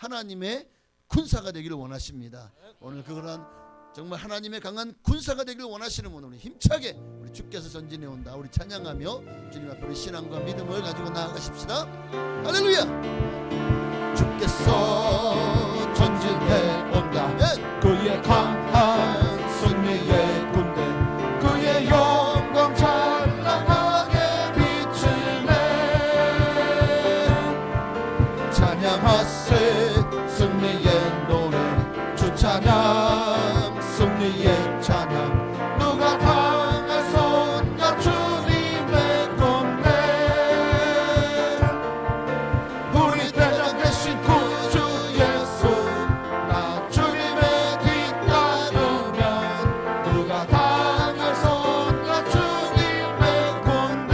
하나님의 군사가 되기를 원하십니다. 오늘 그런 정말 하나님의 강한 군사가 되기를 원하시는 분은 힘차게 우리 주께서 전진해 온다 우리 찬양하며 주님 앞에 우리 신앙과 믿음을 가지고 나아가십시다. 할렐루야. 주께서 전진해 온다. 그의 강한 승리의 군대 그의 영광 찬란하게 비치네. 찬양하세 승리의 노래 주 찬양 승리의 찬양 누가 당하선가 주님의 군대 우리 대장 되신 구주 예수 나 주님의 뒤따르면 누가 당하선가 주님의 군대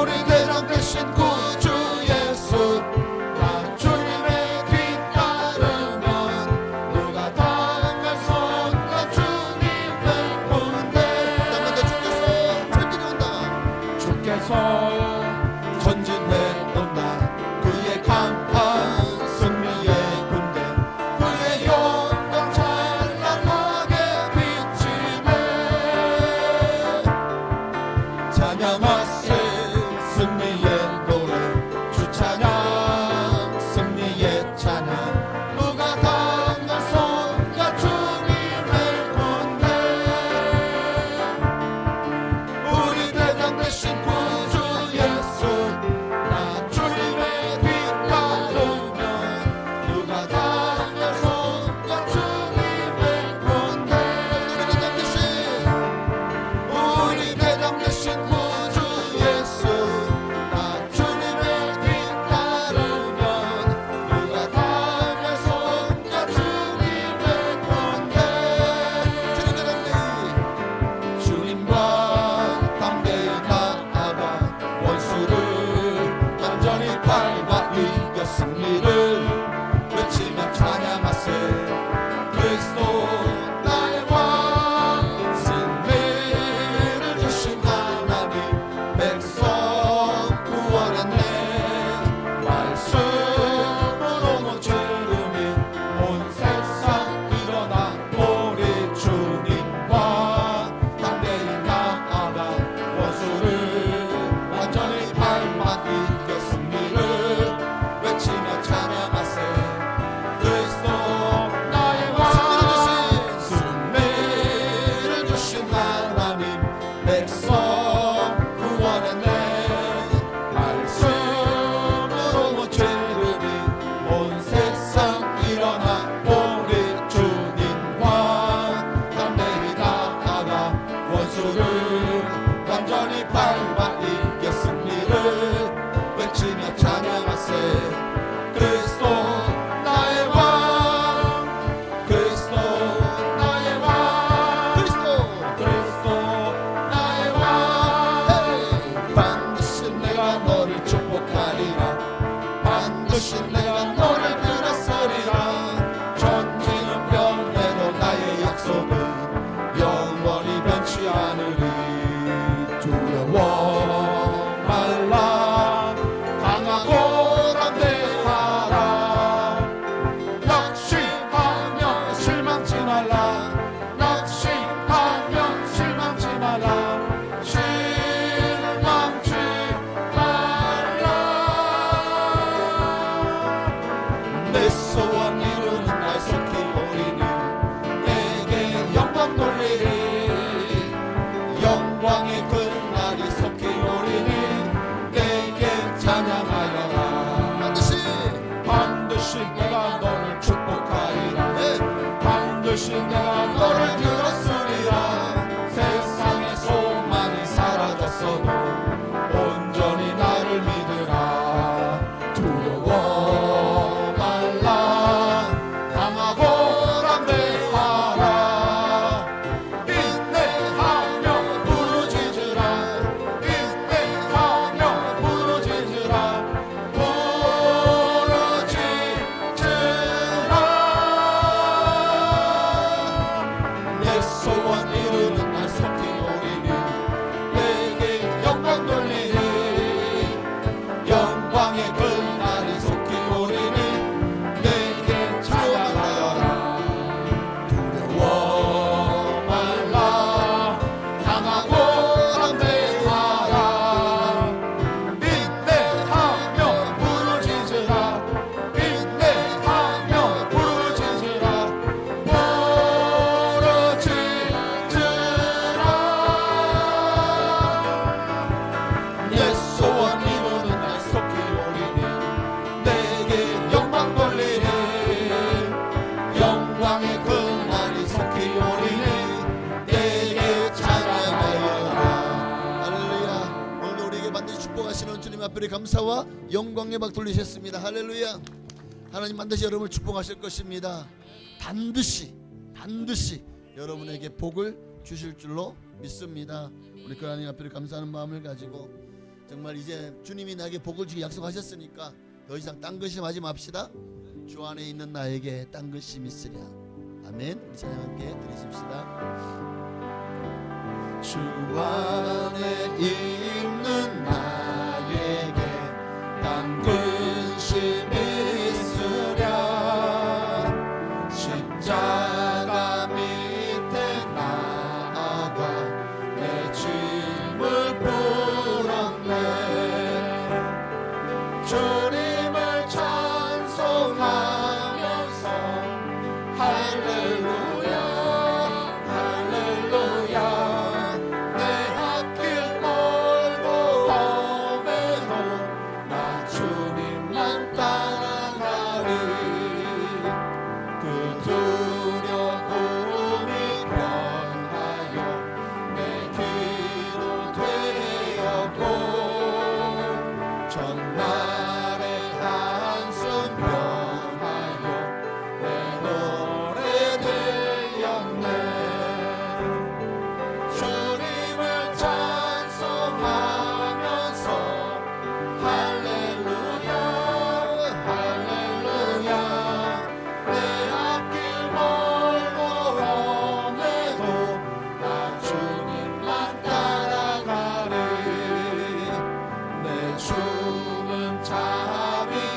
우리 대장 되신 구주 예수 나 주님의 뒤따르면 누가 당하선가 주님의 군대 주께서 전진해 온다. 그의 강한 승리의 군대 그의 영광 찬란하게 비치네. 찬양하세 승리의 노래 주 찬양 승리의 찬양 누가 당하선가 주님의 군대 우리 대장 되신 구주 예수 나 주님의 뒤따르면 누가 당하선가 주님의 군대 우리 대장 되신 구주 예수 나 주님의 뒤따르면 누가 당하선가 주님의 군대 주님과 담대히 나아가 원수를 완전히 밟아 이겨 승리를 외치며 찬양하세. 그리스도 나의 왕 승리를 주신 하나님 백성 구원했네. 말씀으로 모처럼이 온 세상 일어나 우리 주님과 담대히 나아가 원수를 완전히 밟아 이겨 승리를 외치며 찬양하세. 그리스도 나의 왕 승리를 주신 하나님 백성 구원했네. 말씀으로 모처럼이 온 세상 일어나 우리 주님과 담대히 나아가 원수를 완전히 밟아 이겨 승리를 외치며 찬양하세. 그리스도 나의 왕 그리스도 나의 왕 그리스도 나의 왕 반드시 내가 너를 축복하리라. 반드시 내가 너를 들었으리라. 전쟁은 변해도 나의 약속은 영원히 변치 않으리. 두려워 말라 강하고 담대하라. 낙심하며 실망치 말라. 낙심하며 실망치 말라. 실망치 말라. 내 소원 이루는 날 속히 오리니 내게 영광 돌리리. 영광의 그날이 속히 오리니 내게 찬양하여라. 반드시 내가 너를 축복하리라. 반드시 내가 너를 들었으리라. 세상의 소망이 사라졌어도 온전히 나를 믿으라. 두려워 말라 앞에 감사와 영광의 박 돌리셨습니다. 할렐루야. 하나님 반드시 여러분을 축복하실 것입니다. 반드시 여러분에게 복을 주실 줄로 믿습니다. 우리 그 하나님 앞에 감사하는 마음을 가지고 정말 이제 주님이 나에게 복을 주기 약속하셨으니까 더 이상 딴 것임 하지 맙시다. 주 안에 있는 나에게 딴 것임 있으랴. 아멘. 우리 찬양 함께 드리십시다. 주 안에 있는 나에게 딴 근심 있으랴. 십자가 밑에 나아가 내 짐을 풀었네. 주님을 찬송하면서 할렐루야 할렐루야. 내 앞길 멀고 험해도 나 주님만 따라가리. 그 두려움이 변하여 내 길로 되었고 전날의 한숨 변하여 내 노래 되었네. 주님을 찬송하면서 할렐루야 할렐루야. 내 앞길 멀고 험해도 나 주님만 따라가리. 내 주는 자비하셔서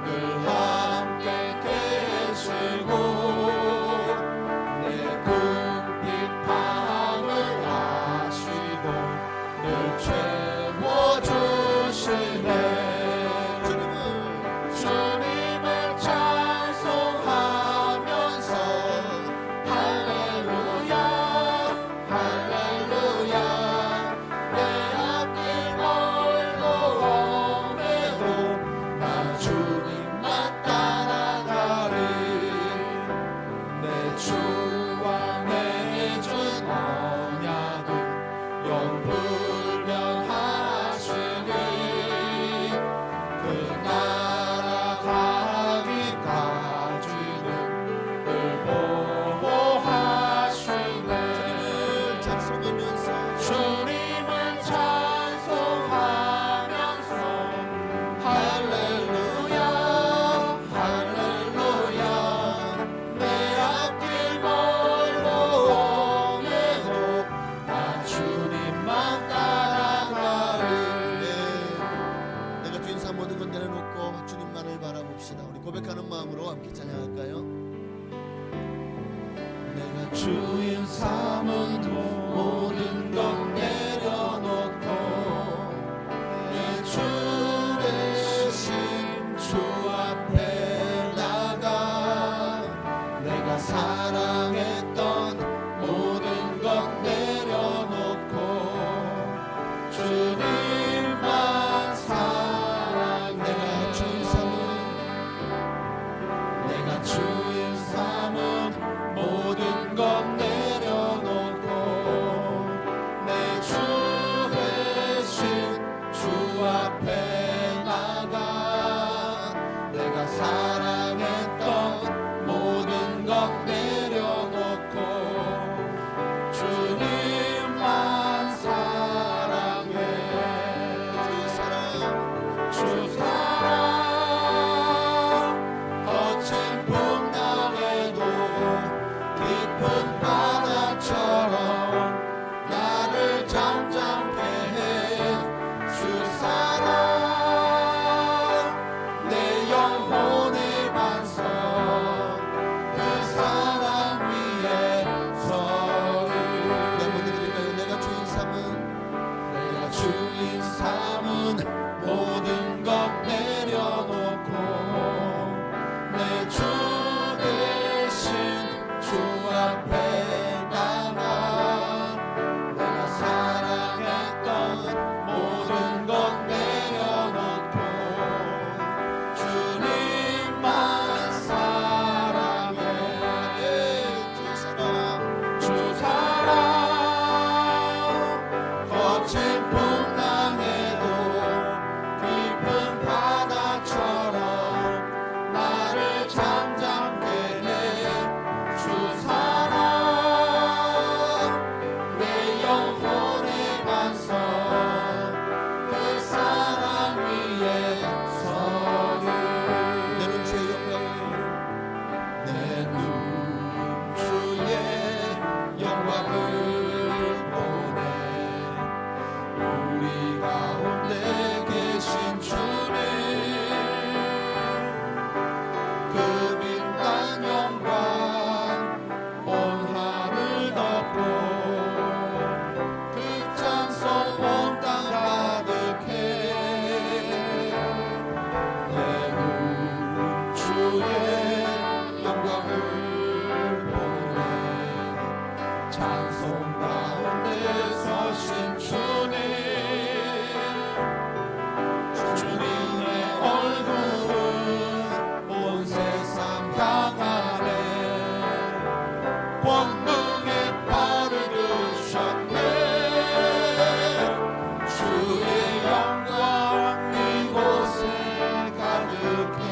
늘 함께 계시고 내 궁핍함을 아시고 늘 채워주시네. 주님을 찬송하면서 할렐루야 할렐루야. 내 앞길 멀고 험해도 나 주님만 따라가리. 내 주와 맺은 언약은 영불변하시니 그 나라 가기까지는 늘 보호하시네. 찬송하면서 주님을 찬송하면서 할렐루야 할렐루야. 내 앞길 멀고 험해도 나 주님만 따라가리. 내가 주인 삼 모든 건 내려놓고 주님만을 바라봅시다. 우리 고백하는 마음으로 함께 찬양할까요? 내가 주인 삼은 모든 것 내려놓고 내 주 대신 주 앞에 나가. 내가 사랑했던 모든 것 내려놓고 주님만 사랑해. 내가 주인 삼은 모든 것 내려놓고 내 주 대신 주 앞에 나가. 내가 사랑했던 모든 것 내려놓고 주님만 사랑해. 주 사랑 거친 풍랑에도 깊은 바다처럼 나를 잠잠케 해. 주 사랑 내 영혼의 반석 그 사랑 위에 서리. 내가 주인 삼은 내가 주인 삼은 모든 것 주님의 얼굴은 온 세상 향하네. 권능의 발을 드셨네. 주의 영광 이곳에 가득해.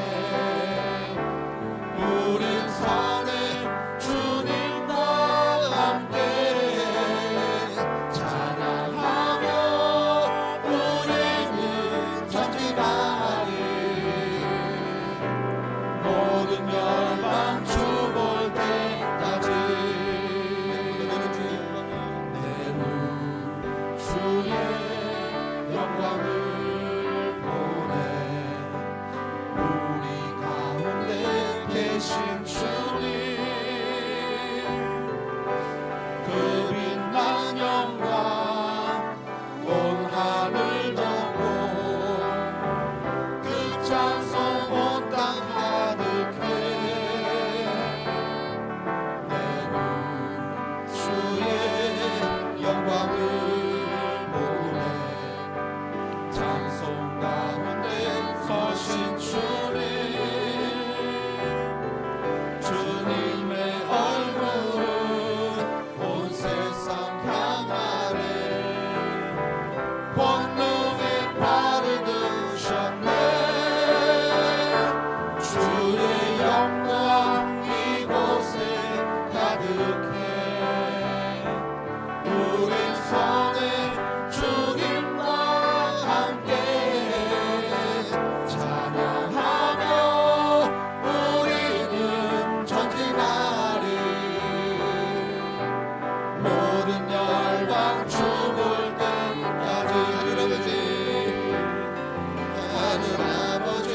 우린 산에 주님과 함께 찬양하며 우리는 전진하리. 모든 열방 주 볼 때까지 내는 주의 영광을 보내. 우리 가운데 계신 주님 그 빛난 영광 온 하늘 덮고 그 찬송 온 땅 가득해. 내는 주의 영광을 보내. 찬송 가운데 서신 주님 주님의 얼굴은 온 세상 향하네. 권능의 발을 드셨네. 주의 영광 이곳에 가득해. 우린 손에 주님과 함께 찬양하며 우리는 전진하리. 모든 열방 주 볼 때까지 하늘 아버지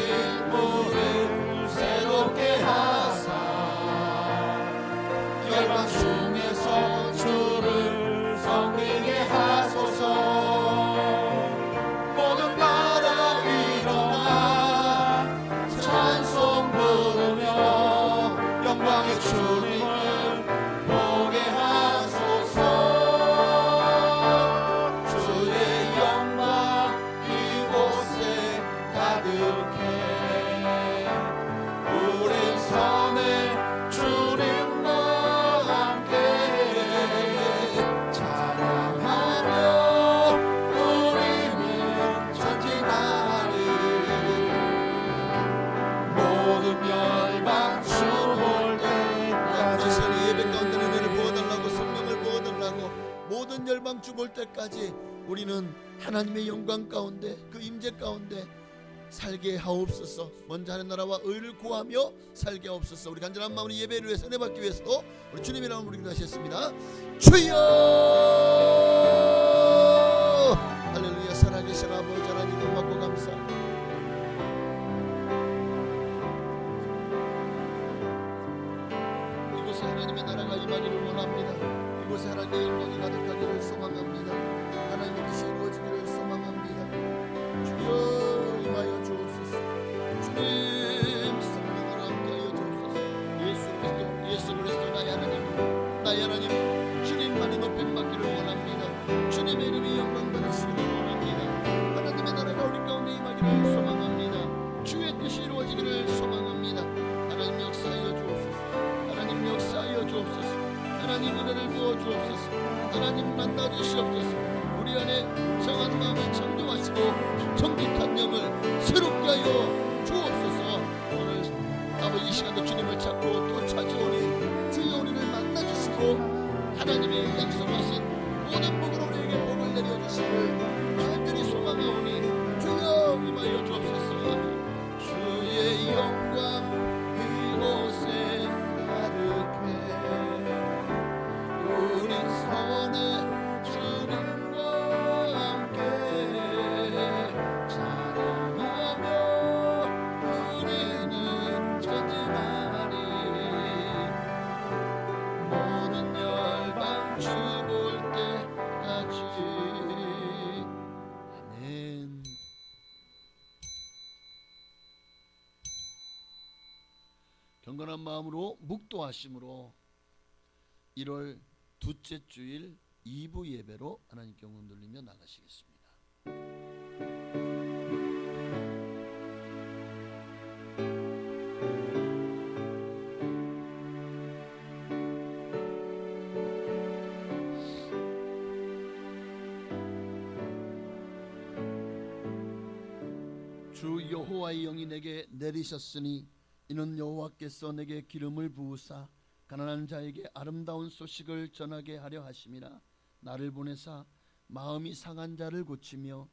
우리를 새롭게 하사 열방 중에서 주를 섬기게 하소서. 모든 나라 일어나 찬송 부르며 영광의 주님을 보게 하소서. 주의 영광 이곳에 가득해. 우린 선에 주님과 함께 찬양하며 우리는 전진하리. 모든 열방 주 볼 때까지 예배 가운데 은혜를 부어달라고 성령을 부어달라고 모든 열방 주 볼 때까지 우리는 하나님의 영광 가운데 그 임재 가운데 살게 하옵소서. 먼저 하는 나라와 의를 구하며 살게 하옵소서. 우리 간절한 마음으로 예배를 위해서 은혜 받기 위해서 우리 주님의 이름으로 기도하셨습니다. 주여 할렐루야. 살아계신 아버지 하나님 고맙고 감사합니다. 이곳에 하나님의 나라가 임하기를 원합니다. 이곳에 하나님의 영광이 가득하기를 소망합니다. 하나님의 뜻이 이루어지기를 소망합니다. 주여 임하여 주옵소서. 주님 성령으로 함께하여 주옵소서. 예수 그리스도 나의 하나님 주님만이 높임 받기를 원합니다. 주님의 이름이 영광 받으시기를 원합니다. 하나님의 나라가 우리 가운데 임하기를 소망합니다. 주의 뜻이 이루어지기를 소망합니다. 하나님 역사하여 주옵소서. 하나님 역사하여 주옵소서. 하나님 은혜를 부어 주옵소서. 하나님 만나 주시옵소서. 우리 안에 정한 마음을 창조하시고 정직한 영을 새롭게 하여 주옵소서. 오늘 아버지 이 시간도 주님을 찾고 또 찾아오니 주여 우리를 만나 주시고 하나님의 약속하신 모든 복으로 우리에게 복을 내려주시길 간절히 소망하오니 주여 임하여 주옵소서. 주의 영광 이곳에 가득해. 우리 손에 주님과 함께 찬양하며 우리는 전진하리. 모든 열방 주 볼 때까지. 아멘. 경건한 마음으로 묵도하심으로 1월 둘째 주일 2부 예배로 하나님께 영광 돌리며 나가시겠습니다. 주 여호와의 영이 내게 내리셨으니 이는 여호와께서 내게 기름을 부으사 가난한 자에게 아름다운 소식을 전하게 하려 하심이라. 나를 보내사 마음이 상한 자를 고치며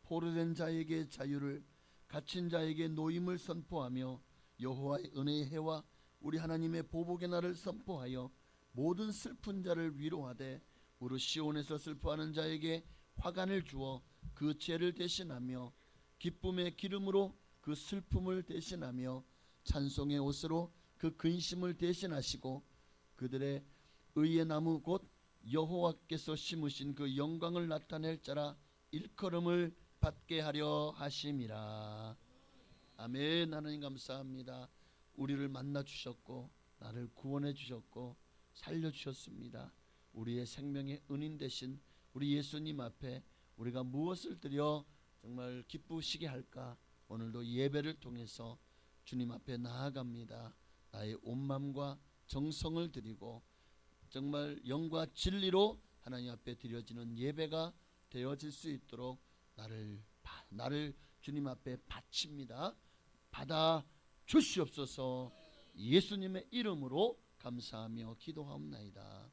포로된 자에게 자유를, 갇힌 자에게 노임을 선포하며 여호와의 은혜의 해와 우리 하나님의 보복의 날을 선포하여 모든 슬픈 자를 위로하되 우르 시온에서 슬퍼하는 자에게 화관을 주어 그 죄를 대신하며 기쁨의 기름으로 그 슬픔을 대신하며 찬송의 옷으로 그 근심을 대신하시고 그들의 의의 나무 곧 여호와께서 심으신 그 영광을 나타낼 자라 일컬음을 받게 하려 하심이라. 아멘. 하나님 감사합니다. 우리를 만나 주셨고 나를 구원해 주셨고 살려 주셨습니다. 우리의 생명의 은인 되신 우리 예수님 앞에 우리가 무엇을 드려 정말 기쁘시게 할까? 오늘도 예배를 통해서 주님 앞에 나아갑니다. 나의 온 마음과 정성을 드리고 정말 영과 진리로 하나님 앞에 드려지는 예배가 되어질 수 있도록 나를 주님 앞에 바칩니다. 받아 주시옵소서. 예수님의 이름으로 감사하며 기도하옵나이다.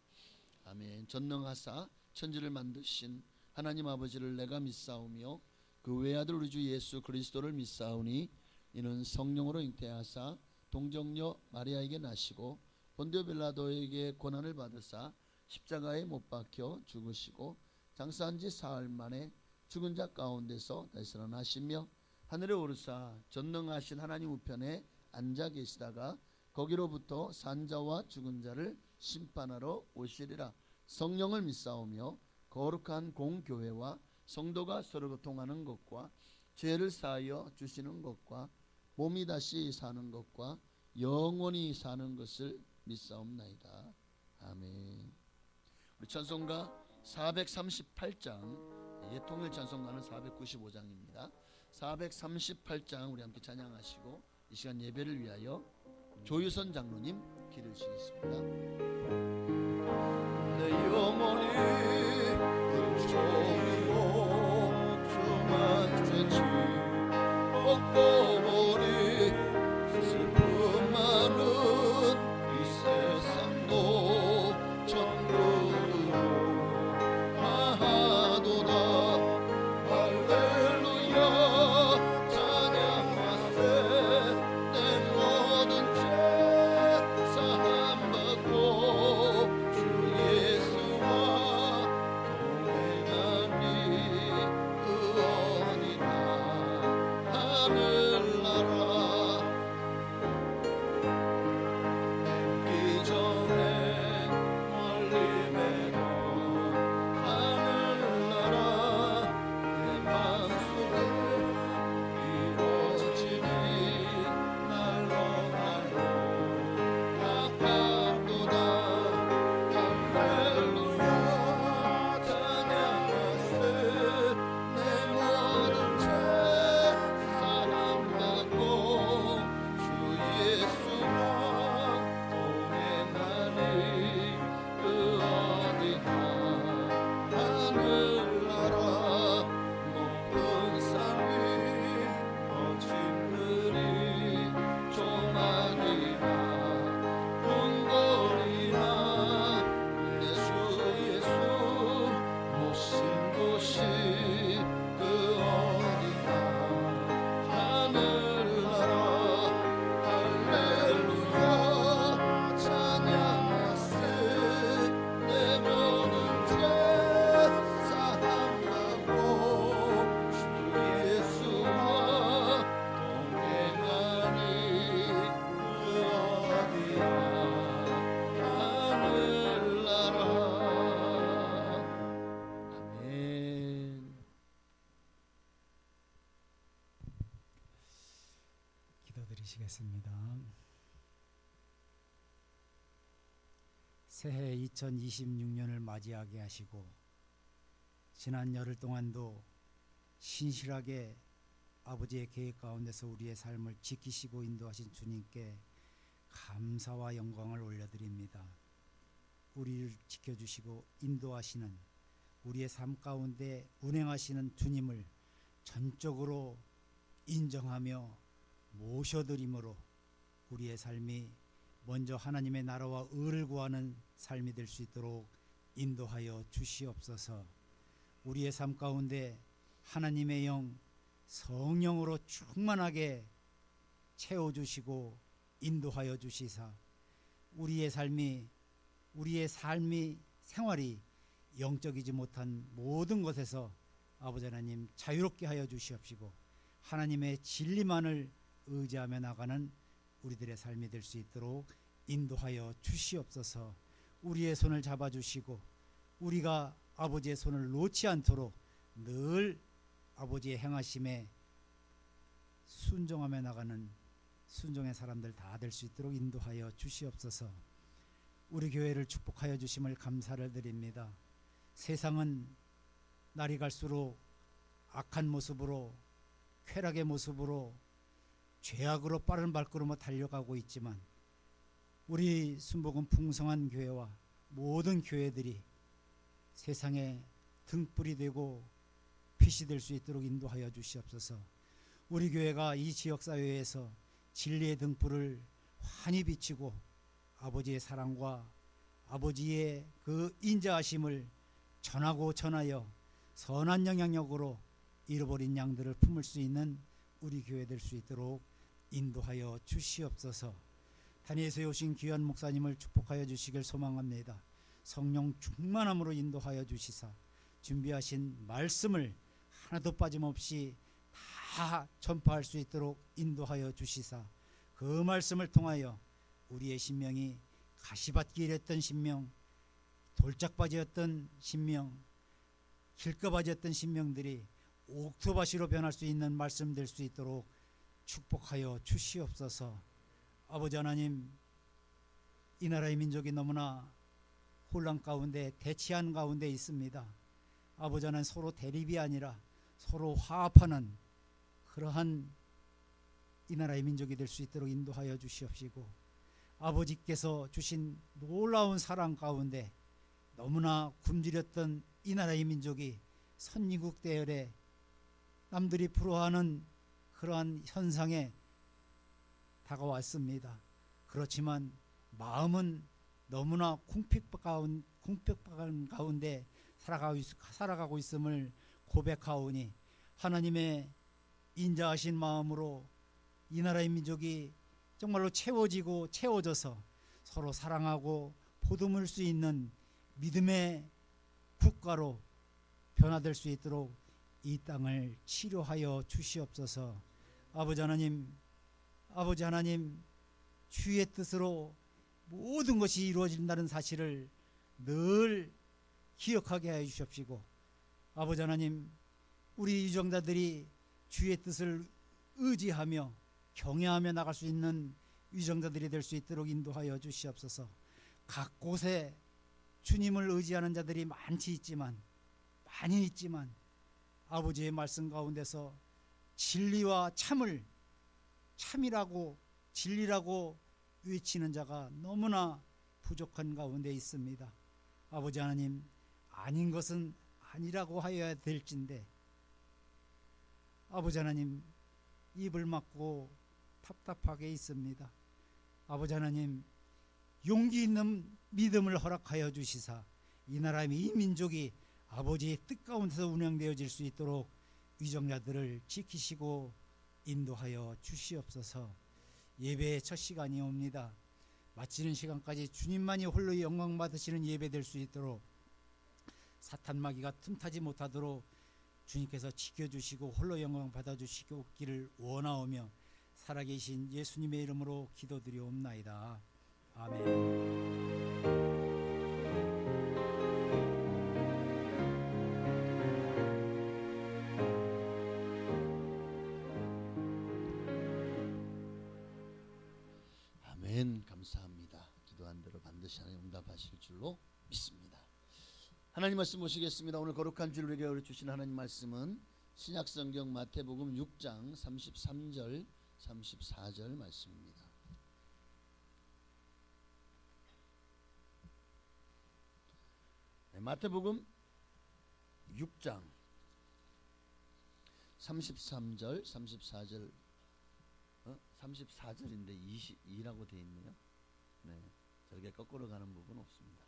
아멘. 전능하사 천지를 만드신 하나님 아버지를 내가 믿사오며 그 외아들 우리 주 예수 그리스도를 믿사오니 이는 성령으로 잉태하사 동정녀 마리아에게 나시고 본디오 빌라도에게 고난을 받으사 십자가에 못 박혀 죽으시고 장사한 지 사흘 만에 죽은 자 가운데서 다시 살아나시며 하늘에 오르사 전능하신 하나님 우편에 앉아 계시다가 거기로부터 산자와 죽은 자를 심판하러 오시리라. 성령을 믿사오며 거룩한 공교회와 성도가 서로 교통하는 것과 죄를 사하여 주시는 것과 몸이 다시 사는 것과 영원히 사는 것을 믿사옵나이다. 아멘. 우리 찬송가 438장, 통일 찬송가는 495장입니다. 438장 우리 함께 찬양하시고 이 시간 예배를 위하여 조유선 장로님 기도하시겠습니다. 내 영혼이 은총이로 주만 죄지 벚꽃보리 슬픔 많은 이 세상도 천국으로 하도다. 할렐루야 찬양하세. 내 모든 죄 사함받고 주 예수와 동행하니 의원이다. 하늘나라 기 전에 멀리 매던 하늘나라 내 마음속에 이루어지니 날로 날로 아파도다. 할렐루야 찬양하세. 내 모든 죄 사함받고 주 예수와 동행하니 그 어디나 하늘나라 높은 산 위 멋진 들이 조망이나 궁궐이나 내 주 예수 모신 곳이 그 어디나 하늘나라. 할렐루야 찬양하세. 내 모든 죄 사함받고 주 예수와 동행하니 그 어디나 하늘나라. 아멘. 기도드리시겠습니다. 새해 2026년을 맞이하게 하시고 지난 열흘 동안도 신실하게 아버지의 계획 가운데서 우리의 삶을 지키시고 인도하신 주님께 감사와 영광을 올려드립니다. 우리를 지켜주시고 인도하시는 우리의 삶 가운데 운행하시는 주님을 전적으로 인정하며 모셔드림으로 우리의 삶이 먼저 하나님의 나라와 의를 구하는 삶이 될 수 있도록 인도하여 주시옵소서. 우리의 삶 가운데 하나님의 영 성령으로 충만하게 채워주시고 인도하여 주시사 우리의 삶이 생활이 영적이지 못한 모든 것에서 아버지 하나님 자유롭게 하여 주시옵시고 하나님의 진리만을 의지하며 나가는 우리들의 삶이 될 수 있도록 인도하여 주시옵소서. 우리의 손을 잡아주시고 우리가 아버지의 손을 놓지 않도록 늘 아버지의 행하심에 순종하며 나가는 순종의 사람들 다 될 수 있도록 인도하여 주시옵소서. 우리 교회를 축복하여 주심을 감사를 드립니다. 세상은 날이 갈수록 악한 모습으로 쾌락의 모습으로 죄악으로 빠른 발걸음으로 달려가고 있지만 우리 순복음 풍성한 교회와 모든 교회들이 세상에 등불이 되고 빛이 될 수 있도록 인도하여 주시옵소서. 우리 교회가 이 지역사회에서 진리의 등불을 환히 비치고 아버지의 사랑과 아버지의 그 인자하심을 전하고 전하여 선한 영향력으로 잃어버린 양들을 품을 수 있는 우리 교회 될 수 있도록 인도하여 주시옵소서. 다니엘서에 오신 귀한 목사님을 축복하여 주시길 소망합니다. 성령 충만함으로 인도하여 주시사 준비하신 말씀을 하나도 빠짐없이 다 전파할 수 있도록 인도하여 주시사 그 말씀을 통하여 우리의 심령이 가시밭길 했던 심령, 돌짝바지였던 심령, 길가바지였던 심령들이 옥토바시로 변할 수 있는 말씀 될 수 있도록 축복하여 주시옵소서. 아버지 하나님, 이 나라의 민족이 너무나 혼란 가운데 대치한 가운데 있습니다. 아버지 하나님, 서로 대립이 아니라 서로 화합하는 그러한 이 나라의 민족이 될 수 있도록 인도하여 주시옵시고 아버지께서 주신 놀라운 사랑 가운데 너무나 굶주렸던 이 나라의 민족이 선진국 대열에 남들이 부러워하는 그러한 현상에 다가왔습니다. 그렇지만 마음은 너무나 궁핍한 가운데 살아가고 있음을 고백하오니 하나님의 인자하신 마음으로 이 나라의 민족이 정말로 채워지고 채워져서 서로 사랑하고 보듬을 수 있는 믿음의 국가로 변화될 수 있도록 이 땅을 치료하여 주시옵소서. 아버지 하나님, 주의 뜻으로 모든 것이 이루어진다는 사실을 늘 기억하게 하여 주시옵시고 아버지 하나님, 우리 유정자들이 주의 뜻을 의지하며 경외하며 나갈 수 있는 유정자들이 될 수 있도록 인도하여 주시옵소서. 각 곳에 주님을 의지하는 자들이 많이 있지만 아버지의 말씀 가운데서 진리와 참이라고 진리라고 외치는 자가 너무나 부족한 가운데 있습니다. 아버지 하나님, 아닌 것은 아니라고 하여야 될진데 아버지 하나님, 입을 막고 답답하게 있습니다. 아버지 하나님, 용기 있는 믿음을 허락하여 주시사 이 나라의 이 민족이 아버지의 뜻 가운데서 운영되어질 수 있도록 위정자들을 지키시고 인도하여 주시옵소서. 예배의 첫 시간이 옵니다. 마치는 시간까지 주님만이 홀로 영광 받으시는 예배 될 수 있도록 사탄 마귀가 틈타지 못하도록 주님께서 지켜주시고 홀로 영광 받아주시기를 원하오며 살아계신 예수님의 이름으로 기도드리옵나이다. 아멘. 아멘. 감사합니다. 기도한 대로 반드시 하나님 응답하실 줄로 믿습니다. 하나님 말씀 보시겠습니다. 오늘 거룩한 주를 우리에게 주신 하나님 말씀은 신약성경 마태복음 6장 33절 34절 말씀입니다. 마태복음 6장 33절, 34절, 34절인데 22라고 되어 있네요. 네, 저렇게 거꾸로 가는 부분 없습니다.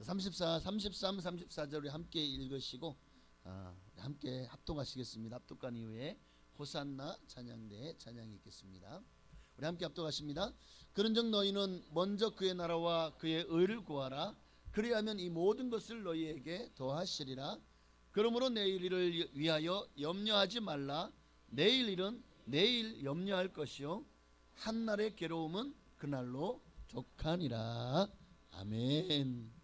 34, 33, 34절 우리 함께 읽으시고 함께 합독하시겠습니다. 합독한 이후에 호산나 찬양대에 찬양이 있겠습니다. 우리 함께 합독하십니다. 그런즉 너희는 먼저 그의 나라와 그의 의를 구하라. 그리하면 이 모든 것을 너희에게 더하시리라. 그러므로 내일 일을 위하여 염려하지 말라. 내일 일은 내일 염려할 것이요 한날의 괴로움은 그날로 족하니라. 아멘.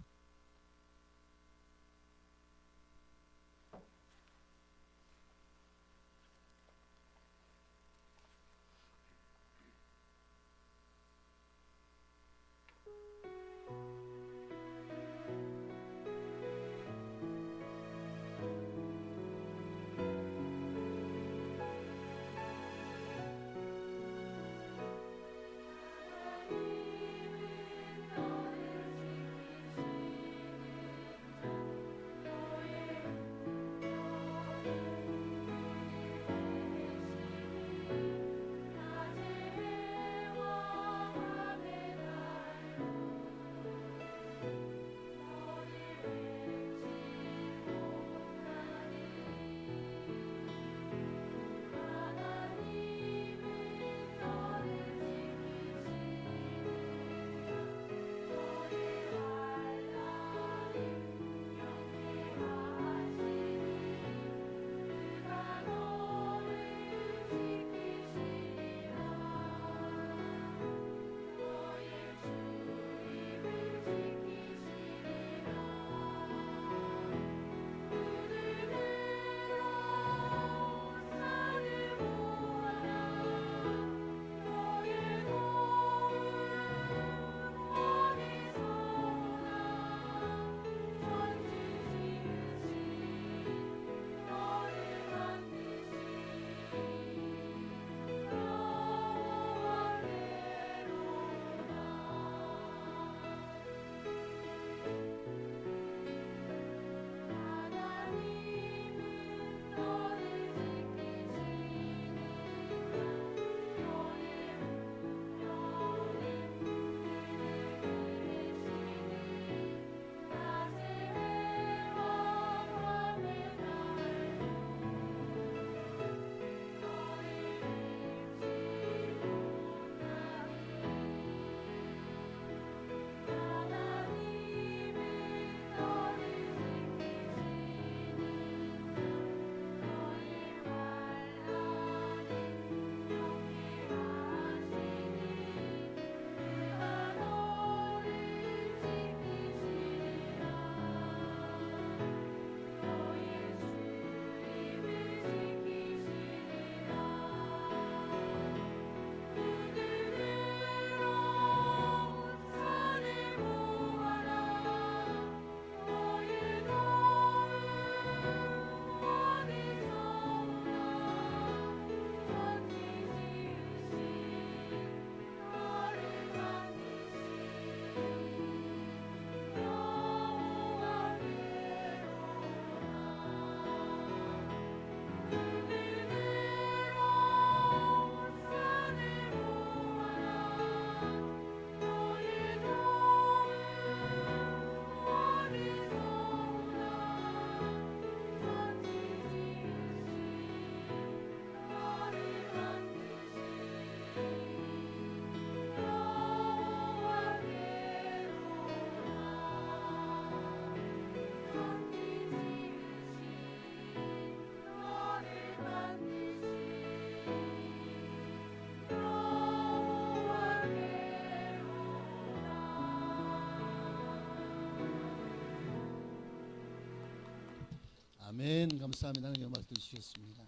아멘. 감사합니다. 하나님 말씀 주시겠습니다.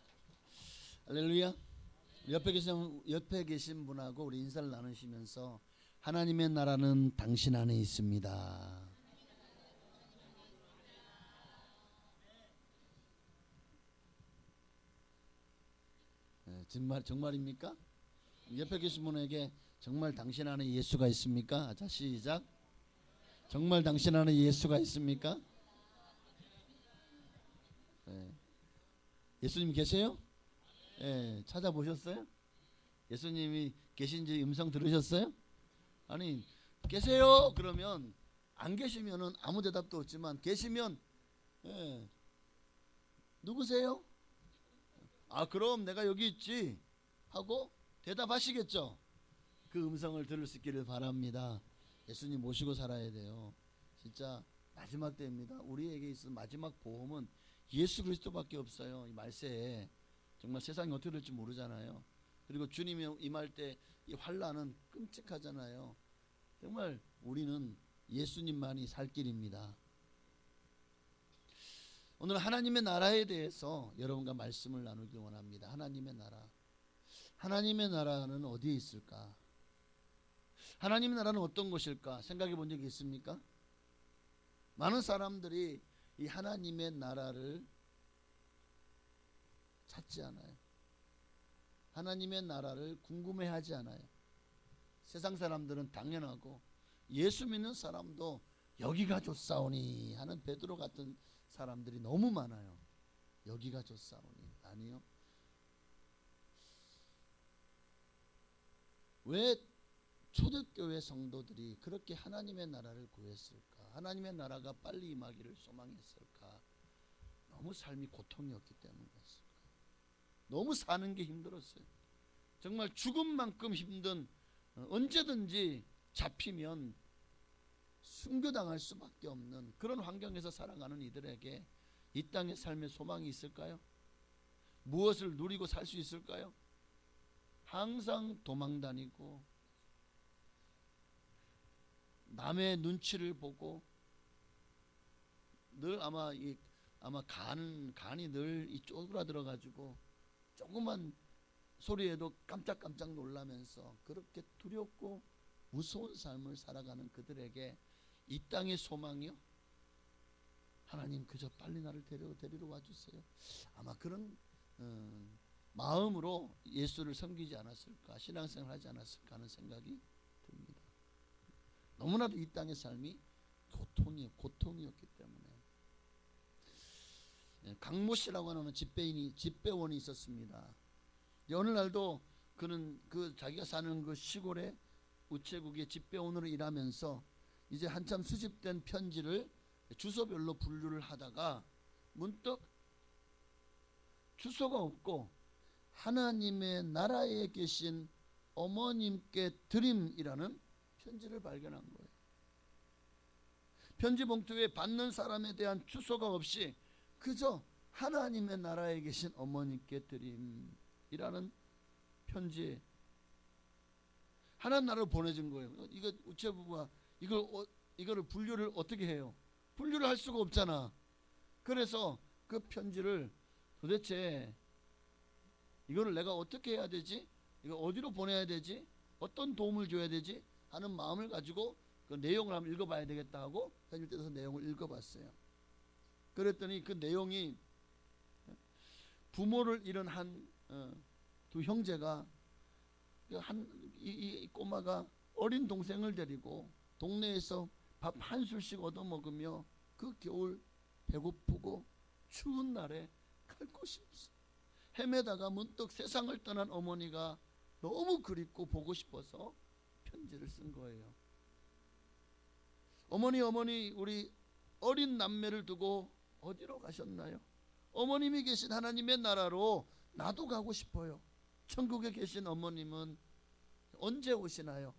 할렐루야. 옆에 계신 분하고 우리 인사를 나누시면서 하나님의 나라는 당신 안에 있습니다. 네, 정말입니까? 옆에 계신 분에게 정말 당신 안에 예수가 있습니까? 자, 시작. 정말 당신 안에 예수가 있습니까? 네. 예수님 계세요? 예, 찾아보셨어요? 예수님이 계신지 음성 들으셨어요? 아니, 계세요 그러면 안 계시면은 아무 대답도 없지만 계시면 예, 누구세요? 아, 그럼 내가 여기 있지 하고 대답하시겠죠. 그 음성을 들을 수 있기를 바랍니다. 예수님 모시고 살아야 돼요. 진짜 마지막 때입니다. 우리에게 있어서 마지막 보험은 예수 그리스도밖에 없어요. 이 말세에 정말 세상이 어떻게 될지 모르잖아요. 그리고 주님이 임할 때 이 환란은 끔찍하잖아요. 정말 우리는 예수님만이 살 길입니다. 오늘 하나님의 나라에 대해서 여러분과 말씀을 나누기 원합니다. 하나님의 나라. 하나님의 나라는 어디에 있을까? 하나님의 나라는 어떤 것일까? 생각해 본 적이 있습니까? 많은 사람들이 이 하나님의 나라를 찾지 않아요. 하나님의 나라를 궁금해하지 않아요. 세상 사람들은 당연하고 예수 믿는 사람도 여기가 좋사오니 하는 베드로 같은 사람들이 너무 많아요. 여기가 좋사오니. 아니요. 왜 초대교회 성도들이 그렇게 하나님의 나라를 구했을까? 하나님의 나라가 빨리 임하기를 소망했을까? 너무 삶이 고통이었기 때문이었을까? 너무 사는 게 힘들었어요. 정말 죽음만큼 힘든, 언제든지 잡히면 순교당할 수밖에 없는 그런 환경에서 살아가는 이들에게 이 땅의 삶의 소망이 있을까요? 무엇을 누리고 살 수 있을까요? 항상 도망다니고 남의 눈치를 보고 늘 아마 간이 늘 이 쪼그라들어 가지고 조그만 소리에도 깜짝깜짝 놀라면서 그렇게 두렵고 무서운 삶을 살아가는 그들에게 이 땅의 소망이요? 하나님 그저 빨리 나를 데리러 와주세요. 아마 그런 마음으로 예수를 섬기지 않았을까, 신앙생활 하지 않았을까 하는 생각이 듭니다. 너무나도 이 땅의 삶이 고통이었기 때문에. 강모 씨라고 하는 집배원이 있었습니다. 어느 날도 그는 자기가 사는 그 시골의 우체국의 집배원으로 일하면서 이제 한참 수집된 편지를 주소별로 분류를 하다가 문득 주소가 없고 하나님의 나라에 계신 어머님께 드림이라는 편지를 발견한 거예요. 편지 봉투에 받는 사람에 대한 주소가 없이 그저 하나님의 나라에 계신 어머님께 드림이라는 편지에 하나님 나라로 보내준 거예요. 이거 우체부가 이거를 분류를 어떻게 해요? 분류를 할 수가 없잖아. 그래서 그 편지를 도대체 이거를 내가 어떻게 해야 되지? 이거 어디로 보내야 되지? 어떤 도움을 줘야 되지? 하는 마음을 가지고 그 내용을 한번 읽어봐야 되겠다 하고 편지를 떼서 내용을 읽어봤어요. 그랬더니 그 내용이 부모를 잃은 두 형제가 이 꼬마가 어린 동생을 데리고 동네에서 밥 한 술씩 얻어 먹으며 그 겨울 배고프고 추운 날에 갈 곳이 없어 헤매다가 문득 세상을 떠난 어머니가 너무 그립고 보고 싶어서 편지를 쓴 거예요. 어머니 우리 어린 남매를 두고 어디로 가셨나요? 어머님이 계신 하나님의 나라로 나도 가고 싶어요. 천국에 계신 어머님은 언제 오시나요?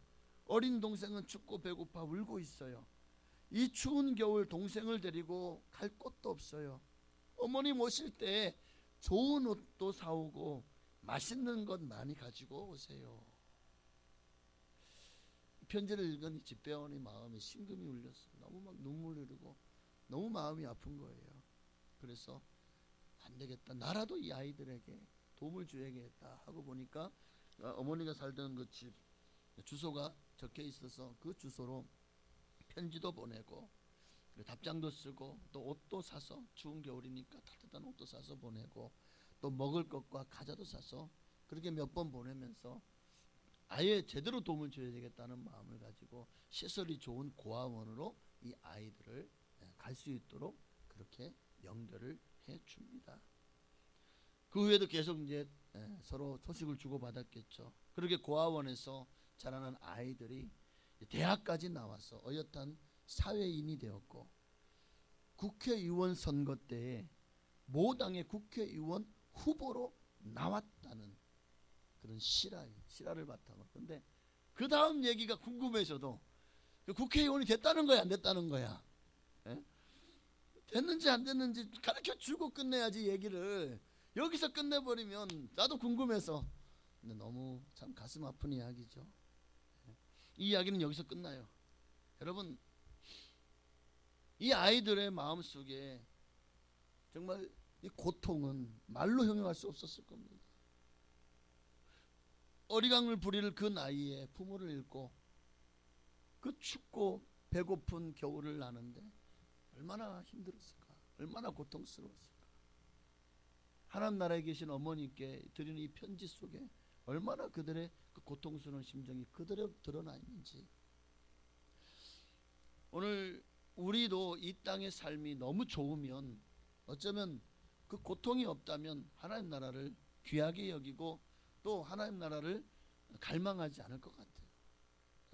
어린 동생은 춥고 배고파 울고 있어요. 이 추운 겨울 동생을 데리고 갈 곳도 없어요. 어머님 오실 때 좋은 옷도 사오고 맛있는 것 많이 가지고 오세요. 편지를 읽은 집배원의 마음에 심금이 울렸어요. 너무 막 눈물 흐르고 너무 마음이 아픈 거예요. 그래서 안 되겠다. 나라도 이 아이들에게 도움을 줘야겠다 하고 보니까 어머니가 살던 그 집 주소가 적혀 있어서 그 주소로 편지도 보내고 답장도 쓰고 또 옷도 사서 추운 겨울이니까 따뜻한 옷도 사서 보내고 또 먹을 것과 과자도 사서 그렇게 몇 번 보내면서 아예 제대로 도움을 줘야 되겠다는 마음을 가지고 시설이 좋은 고아원으로 이 아이들을 갈 수 있도록 그렇게 연결을 해 줍니다. 그 후에도 계속 이제 서로 소식을 주고받았겠죠. 그렇게 고아원에서 자라는 아이들이 대학까지 나와서 어엿한 사회인이 되었고, 국회의원 선거 때에 모 당의 국회의원 후보로 나왔다는 그런 실화를 바탕으로. 그런데 그 다음 얘기가 궁금해져도 국회의원이 됐다는 거야, 안 됐다는 거야? 됐는지 안 됐는지 가르쳐 주고 끝내야지. 얘기를 여기서 끝내버리면 나도 궁금해서. 근데 너무 참 가슴 아픈 이야기죠. 이 이야기는 여기서 끝나요. 여러분, 이 아이들의 마음속에 정말 이 고통은 말로 형용할 수 없었을 겁니다. 어리광을 부릴 그 나이에 부모를 잃고 그 춥고 배고픈 겨울을 나는데 얼마나 힘들었을까, 얼마나 고통스러웠을까. 하나님 나라에 계신 어머니께 드리는 이 편지 속에 얼마나 그들의 그 고통스러운 심정이 그대로 드러나 있는지. 오늘 우리도 이 땅의 삶이 너무 좋으면, 어쩌면 그 고통이 없다면 하나님 나라를 귀하게 여기고 또 하나님 나라를 갈망하지 않을 것 같아요.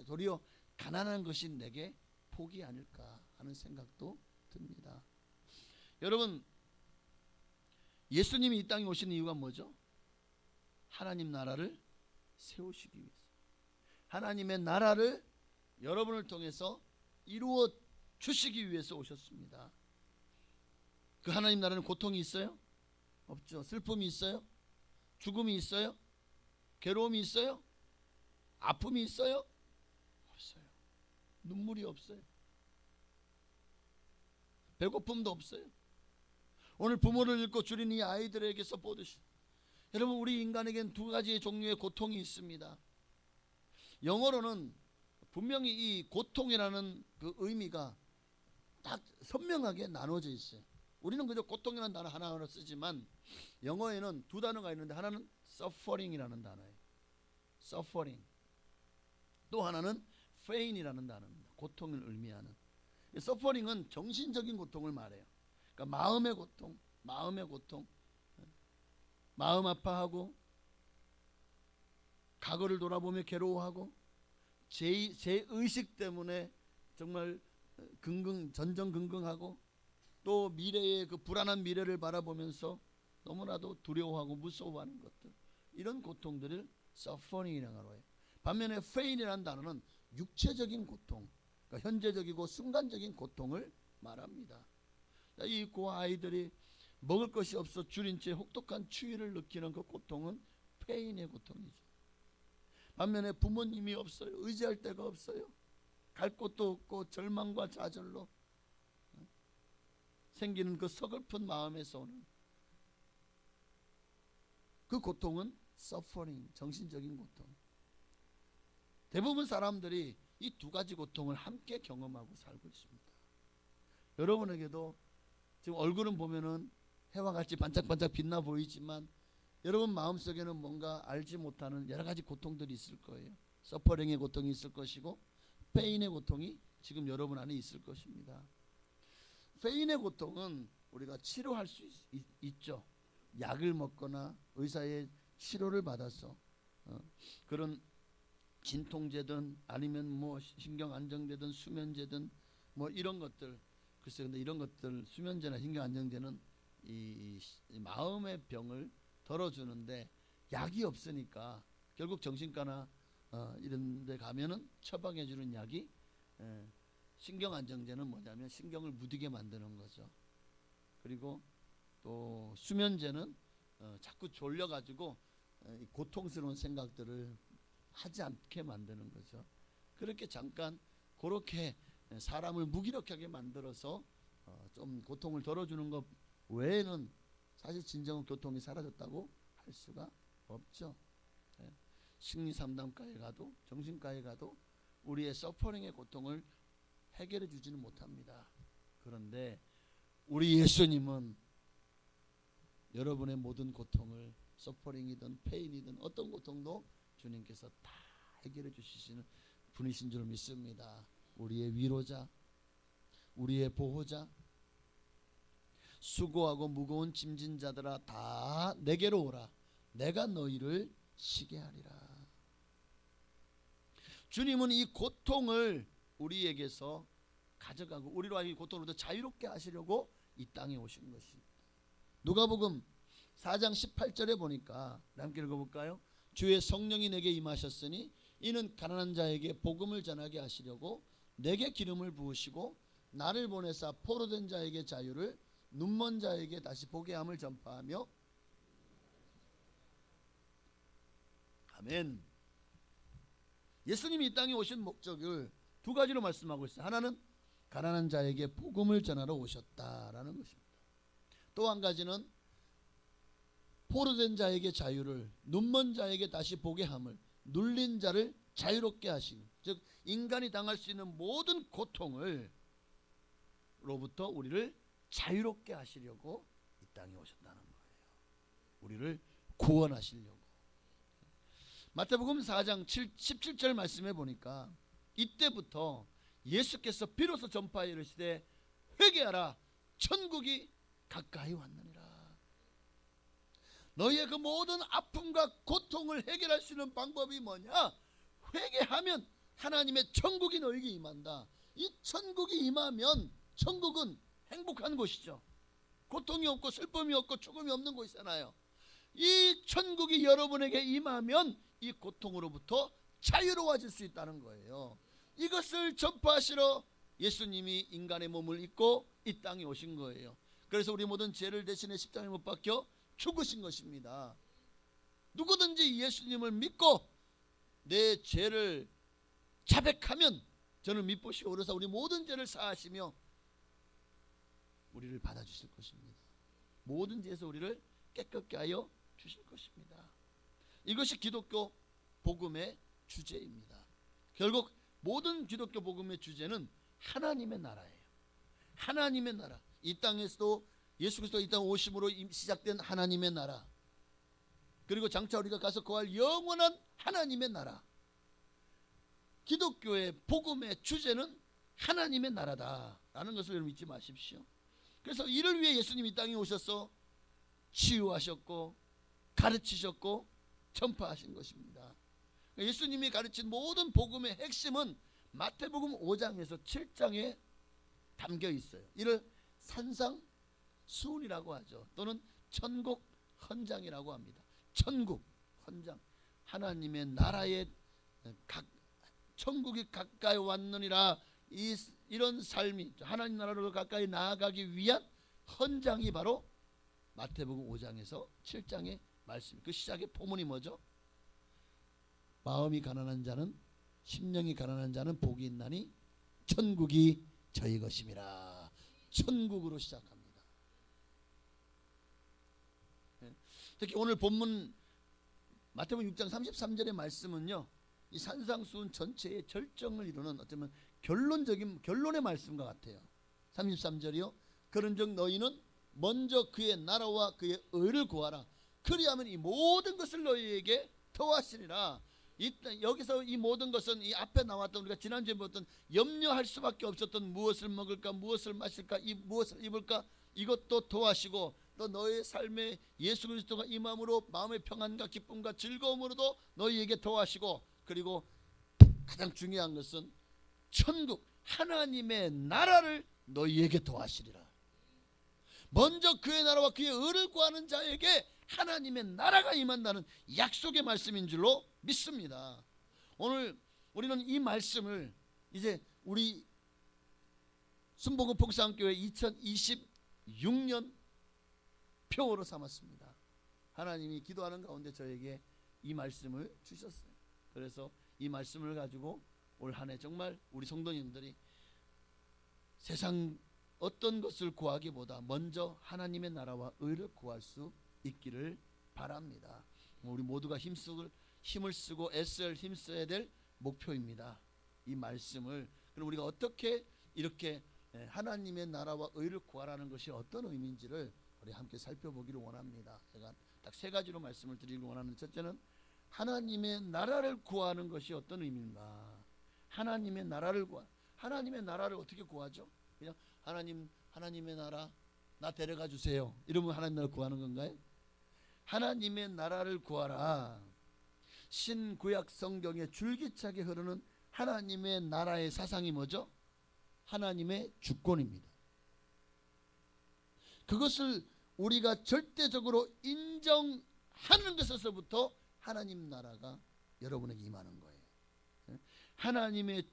도리어 가난한 것이 내게 복이 아닐까 하는 생각도 듭니다. 여러분, 예수님이 이 땅에 오신 이유가 뭐죠? 하나님 나라를 세우시기 위해서. 하나님의 나라를 여러분을 통해서 이루어 주시기 위해서 오셨습니다. 그 하나님 나라는 고통이 있어요? 없죠. 슬픔이 있어요? 죽음이 있어요? 괴로움이 있어요? 아픔이 있어요? 없어요. 눈물이 없어요. 배고픔도 없어요. 오늘 부모를 잃고 줄인 이 아이들에게서 보듯이, 여러분, 우리 인간에겐 두 가지의 종류의 고통이 있습니다. 영어로는 분명히 이 고통이라는 그 의미가 딱 선명하게 나눠져 있어요. 우리는 그저 고통이라는 단어 하나하나 쓰지만 영어에는 두 단어가 있는데, 하나는 suffering이라는 단어예요. suffering. 또 하나는 pain이라는 단어입니다. 고통을 의미하는. suffering은 정신적인 고통을 말해요. 그러니까 마음의 고통, 마음 아파하고 과거를 돌아보며 괴로워하고 제 의식 때문에 정말 전전긍긍하고, 또 미래의 그 불안한 미래를 바라보면서 너무나도 두려워하고 무서워하는 것들, 이런 고통들을 suffering이라고 해요. 반면에 pain이라는 단어는 육체적인 고통, 그러니까 현재적이고 순간적인 고통을 말합니다. 이 고아이들이 먹을 것이 없어 줄인 채 혹독한 추위를 느끼는 그 고통은 pain의 고통이죠. 반면에 부모님이 없어요. 의지할 데가 없어요. 갈 곳도 없고 절망과 좌절로 생기는 그 서글픈 마음에서 오는 그 고통은 suffering, 정신적인 고통. 대부분 사람들이 이 두 가지 고통을 함께 경험하고 살고 있습니다. 여러분에게도 지금 얼굴은 보면은 해와 같이 반짝반짝 빛나 보이지만 여러분 마음속에는 뭔가 알지 못하는 여러 가지 고통들이 있을 거예요. 서퍼링의 고통이 있을 것이고 페인의 고통이 지금 여러분 안에 있을 것입니다. 페인의 고통은 우리가 치료할 수 있죠. 약을 먹거나 의사의 치료를 받아서 그런 진통제든 아니면 뭐 신경 안정제든 수면제든 뭐 이런 것들, 글쎄 근데 이런 것들 수면제나 신경 안정제는 이 마음의 병을 덜어주는데 약이 없으니까 결국 정신과나 이런 데 가면은 처방해 주는 약이 신경 안정제는 뭐냐면 신경을 무디게 만드는 거죠. 그리고 또 수면제는 자꾸 졸려 가지고 고통스러운 생각들을 하지 않게 만드는 거죠. 그렇게 잠깐 그렇게 사람을 무기력하게 만들어서 좀 고통을 덜어주는 것 외에는 사실 진정한 고통이 사라졌다고 할 수가 없죠. 심리상담가에 가도 정신과에 가도 우리의 서퍼링의 고통을 해결해 주지는 못합니다. 그런데 우리 예수님은 여러분의 모든 고통을, 서퍼링이든 페인이든 어떤 고통도 주님께서 다 해결해 주시는 분이신 줄 믿습니다. 우리의 위로자, 우리의 보호자. 수고하고 무거운 짐진 자들아 다 내게로 오라. 내가 너희를 쉬게 하리라. 주님은 이 고통을 우리에게서 가져가고 우리로 이 고통으로부터 자유롭게 하시려고 이 땅에 오신 것입니다. 누가복음 4장 18절에 보니까 함께 읽어볼까요? 주의 성령이 내게 임하셨으니 이는 가난한 자에게 복음을 전하게 하시려고 내게 기름을 부으시고 나를 보내사 포로된 자에게 자유를 눈먼 자에게 다시 보게 함을 전파하며. 아멘. 예수님이 이 땅에 오신 목적을 두 가지로 말씀하고 있어요. 하나는 가난한 자에게 복음을 전하러 오셨다라는 것입니다. 또 한 가지는 포로된 자에게 자유를, 눈먼 자에게 다시 보게 함을, 눌린 자를 자유롭게 하시는, 즉 인간이 당할 수 있는 모든 고통을 로부터 우리를 자유롭게 하시려고 이 땅에 오셨다는 거예요. 우리를 구원하시려고. 마태복음 4장 17절 말씀해 보니까 이때부터 예수께서 비로소 전파하여 이르시되 회개하라 천국이 가까이 왔느니라. 너희의 그 모든 아픔과 고통을 해결할 수 있는 방법이 뭐냐? 회개하면 하나님의 천국이 너에게 임한다. 이 천국이 임하면 천국은 행복한 곳이죠. 고통이 없고 슬픔이 없고 죽음이 없는 곳이잖아요. 이 천국이 여러분에게 임하면 이 고통으로부터 자유로워질 수 있다는 거예요. 이것을 전파하시러 예수님이 인간의 몸을 입고 이 땅에 오신 거예요. 그래서 우리 모든 죄를 대신해 십자가에 못 박혀 죽으신 것입니다. 누구든지 예수님을 믿고 내 죄를 자백하면 저는 믿보시오 그래서 우리 모든 죄를 사하시며 우리를 받아주실 것입니다. 모든 죄에서 우리를 깨끗게 하여 주실 것입니다. 이것이 기독교 복음의 주제입니다. 결국 모든 기독교 복음의 주제는 하나님의 나라예요. 하나님의 나라. 이 땅에서도 예수 그리스도 이 땅 오심으로 시작된 하나님의 나라, 그리고 장차 우리가 가서 거할 영원한 하나님의 나라. 기독교의 복음의 주제는 하나님의 나라다라는 것을 여러분 잊지 마십시오. 그래서 이를 위해 예수님이 이 땅에 오셔서 치유하셨고 가르치셨고 전파하신 것입니다. 예수님이 가르친 모든 복음의 핵심은 마태복음 5장에서 7장에 담겨 있어요. 이를 산상수훈이라고 하죠. 또는 천국 헌장이라고 합니다. 천국 헌장, 하나님의 나라의 천국이 가까이 왔느니라. 이런 삶이 하나님 나라로 가까이 나아가기 위한 헌장이 바로 마태복음 5장에서 7장의 말씀. 그 시작의 포문이 뭐죠? 마음이 가난한 자는, 심령이 가난한 자는 복이 있나니 천국이 저희 것임이라. 천국으로 시작합니다. 특히 오늘 본문 마태복음 6장 33절의 말씀은요, 이 산상수훈 전체의 절정을 이루는 어쩌면 결론의 말씀과 같아요. 33절이요. 그런즉 너희는 먼저 그의 나라와 그의 의를 구하라. 그리하면 이 모든 것을 너희에게 더하시리라. 여기서 이 모든 것은 이 앞에 나왔던, 우리가 지난주에 보았던 염려할 수밖에 없었던 무엇을 먹을까, 무엇을 마실까, 무엇을 입을까, 이것도 더하시고, 또 너의 삶에 예수 그리스도가 임함으로 마음의 평안과 기쁨과 즐거움으로도 너희에게 더하시고, 그리고 가장 중요한 것은 천국 하나님의 나라를 너희에게 더하시리라. 먼저 그의 나라와 그의 의를 구하는 자에게 하나님의 나라가 임한다는 약속의 말씀인 줄로 믿습니다. 오늘 우리는 이 말씀을 이제 우리 순복음 복사함교회 2026년 표어로 삼았습니다. 하나님이 기도하는 가운데 저에게 이 말씀을 주셨어요. 그래서 이 말씀을 가지고 올 한 해 정말 우리 성도님들이 세상 어떤 것을 구하기보다 먼저 하나님의 나라와 의를 구할 수 있기를 바랍니다. 우리 모두가 힘을 쓰고 애써야 힘써야 될 목표입니다. 이 말씀을. 그럼 우리가 어떻게 이렇게 하나님의 나라와 의를 구하라는 것이 어떤 의미인지를 우리 함께 살펴보기를 원합니다. 제가 딱 세 가지로 말씀을 드리기 원하는, 첫째는 하나님의 나라를 구하는 것이 어떤 의미인가. 하나님의 나라를 하나님의 나라를 어떻게 구하죠? 그냥 하나님의 나라 나 데려가 주세요, 이러면 하나님 나라를 구하는 건가요? 하나님의 나라를 구하라. 신구약 성경에 줄기차게 흐르는 하나님의 나라의 사상이 뭐죠? 하나님의 주권입니다. 그것을 우리가 절대적으로 인정하는 것에서부터 하나님 나라가 여러분에게 임하는 거예요. 하나님의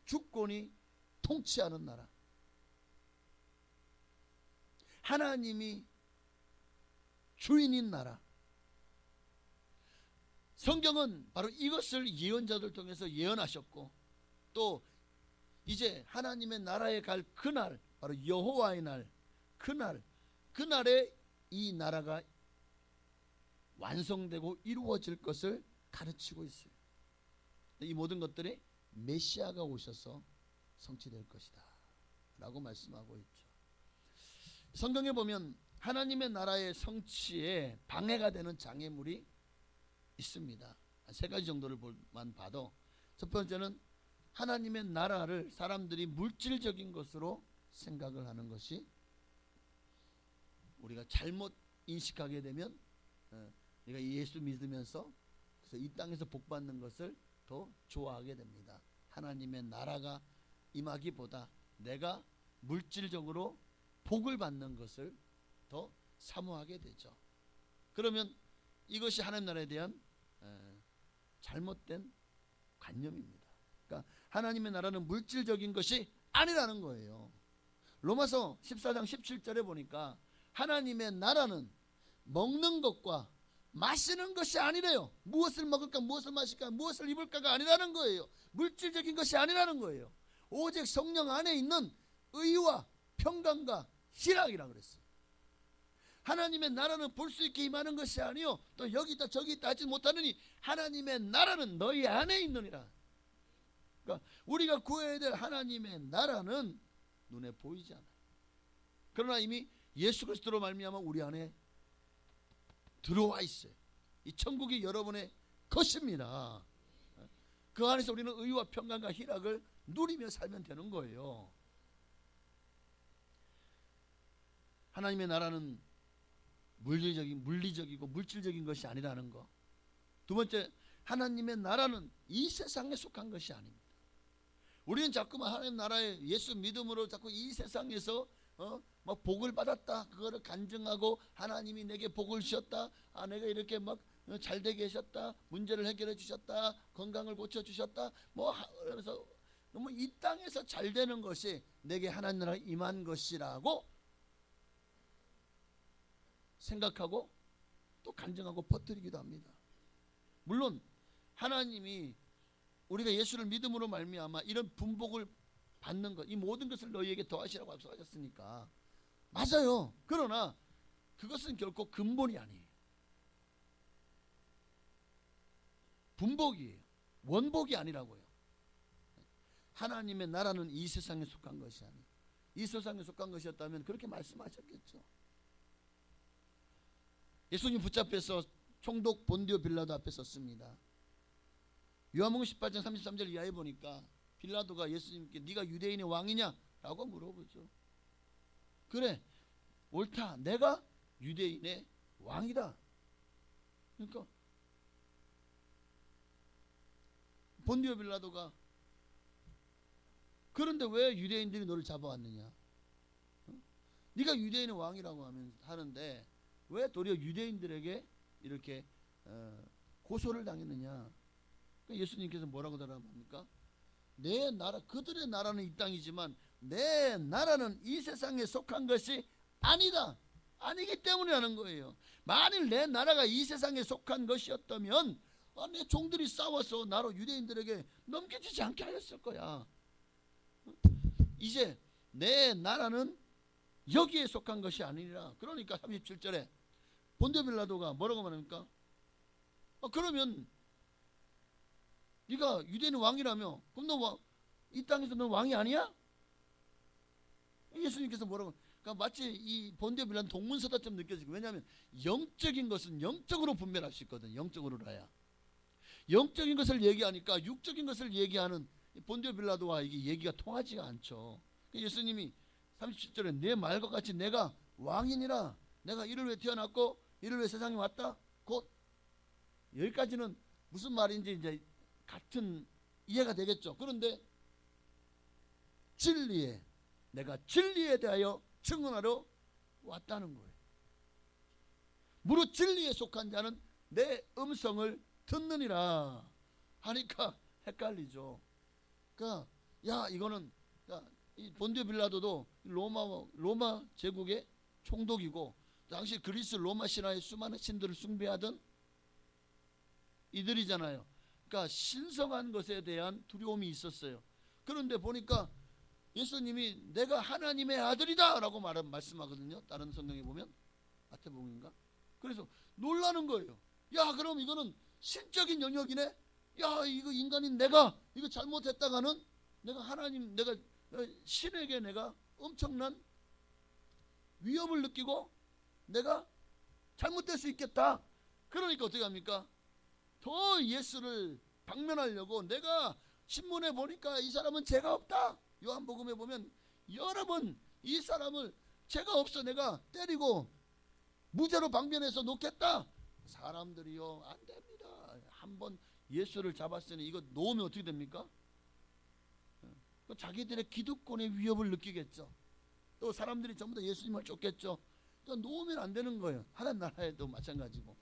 주권이 통치하는 나라. 하나님이 주인인 나라. 성경은 바로 이것을 예언자들 통해서 예언하셨고, 또 이제 하나님의 나라에 갈 그날, 바로 여호와의 날, 그날에 이 나라가 완성되고 이루어질 것을 가르치고 있어요. 이 모든 것들이 메시아가 오셔서 성취될 것이다 라고 말씀하고 있죠. 성경에 보면 하나님의 나라의 성취에 방해가 되는 장애물이 있습니다. 세 가지 정도를만 봐도, 첫 번째는 하나님의 나라를 사람들이 물질적인 것으로 생각을 하는 것이, 우리가 잘못 인식하게 되면 우리가 예수 믿으면서 그래서 이 땅에서 복 받는 것을 더 좋아하게 됩니다. 하나님의 나라가 임하기보다 내가 물질적으로 복을 받는 것을 더 사모하게 되죠. 그러면 이것이 하나님 나라에 대한 잘못된 관념입니다. 그러니까 하나님의 나라는 물질적인 것이 아니라는 거예요. 로마서 14장 17절에 보니까 하나님의 나라는 먹는 것과 마시는 것이 아니래요. 무엇을 먹을까, 무엇을 마실까, 무엇을 입을까가 아니라는 거예요. 물질적인 것이 아니라는 거예요. 오직 성령 안에 있는 의와 평강과 희락이라 그랬어요. 하나님의 나라는 볼 수 있게 임하는 것이 아니요 또 여기 있다 저기 있다 하지 못하느니 하나님의 나라는 너희 안에 있느니라. 그러니까 우리가 구해야 될 하나님의 나라는 눈에 보이지 않아요. 그러나 이미 예수 그리스도로 말미암아 우리 안에 들어와 있어요. 이 천국이 여러분의 것입니다. 그 안에서 우리는 의와 평강과 희락을 누리며 살면 되는 거예요. 하나님의 나라는 물리적이고 물질적인 것이 아니라는 거. 두 번째, 하나님의 나라는 이 세상에 속한 것이 아닙니다. 우리는 자꾸만 하나님 나라의 예수 믿음으로 자꾸 이 세상에서 막 복을 받았다 그거를 간증하고, 하나님이 내게 복을 주셨다, 내가 이렇게 막 잘되게 하셨다, 문제를 해결해 주셨다, 건강을 고쳐 주셨다, 그래서 너무 이 땅에서 잘되는 것이 내게 하나님 나라에 임한 것이라고 생각하고 또 간증하고 퍼뜨리기도 합니다. 물론 하나님이 우리가 예수를 믿음으로 말미암아 이런 분복을 받는 것, 이 모든 것을 너희에게 더하시라고 약속하셨으니까 맞아요. 그러나 그것은 결코 근본이 아니에요. 분복이에요. 원복이 아니라고요. 하나님의 나라는 이 세상에 속한 것이 아니에요. 이 세상에 속한 것이었다면 그렇게 말씀하셨겠죠. 예수님 붙잡혀서 총독 본디오 빌라도 앞에 섰습니다. 요한복음 18장 33절 이하에 보니까 빌라도가 예수님께 네가 유대인의 왕이냐? 라고 물어보죠. 그래, 옳다, 내가 유대인의 왕이다. 그러니까 본디오 빌라도가 그런데 왜 유대인들이 너를 잡아왔느냐? 네가 유대인의 왕이라고 하는데 왜 도리어 유대인들에게 이렇게 고소를 당했느냐? 예수님께서 뭐라고 대답합니까? 내 나라, 그들의 나라는 이 땅이지만 내 나라는 이 세상에 속한 것이 아니다. 아니기 때문에 하는 거예요. 만일 내 나라가 이 세상에 속한 것이었다면 내 종들이 싸워서 나로 유대인들에게 넘겨지지 않게 하였을 거야. 이제 내 나라는 여기에 속한 것이 아니라. 그러니까 37절에 본디오 빌라도가 뭐라고 말합니까? 그러면 네가 유대인 왕이라며 그럼 너 이 땅에서 너 왕이 아니야? 예수님께서 뭐라고? 그러니까 마치 이 본디오 빌라도 동문서답처럼 느껴지고, 왜냐하면 영적인 것은 영적으로 분별할 수 있거든. 영적으로라야. 영적인 것을 얘기하니까 육적인 것을 얘기하는 본디오 빌라도와 이게 얘기가 통하지가 않죠. 예수님이 37절에 내 말과 같이 내가 왕이니라. 내가 이를 위해 태어났고 이를 위해 세상에 왔다. 곧 여기까지는 무슨 말인지 이제 같은 이해가 되겠죠. 그런데 진리에, 내가 진리에 대하여 증언하러 왔다는 거예요. 무릇 진리에 속한 자는 내 음성을 듣느니라 하니까 헷갈리죠. 그러니까 야 이거는 이 본디오 빌라도도 로마 제국의 총독이고 당시 그리스 로마 신화의 수많은 신들을 숭배하던 이들이잖아요. 그러니까 신성한 것에 대한 두려움이 있었어요. 그런데 보니까 예수님이 내가 하나님의 아들이다 라고 말씀하거든요. 다른 성경에 보면 마태복음인가? 그래서 놀라는 거예요. 야 그럼 이거는 신적인 영역이네. 야 이거 인간인 내가 이거 잘못했다가는 내가 하나님, 내가 신에게 내가 엄청난 위협을 느끼고 내가 잘못될 수 있겠다. 그러니까 어떻게 합니까? 더 예수를 방면하려고 내가 신문에 보니까 이 사람은 죄가 없다. 요한복음에 보면 여러 번 이 사람을 죄가 없어 내가 때리고 무죄로 방면해서 놓겠다. 사람들이요 안 됩니다. 한번 예수를 잡았으니 이거 놓으면 어떻게 됩니까? 자기들의 기득권의 위협을 느끼겠죠. 또 사람들이 전부 다 예수님을 쫓겠죠. 그러니까 놓으면 안 되는 거예요. 하나님 나라에도 마찬가지고.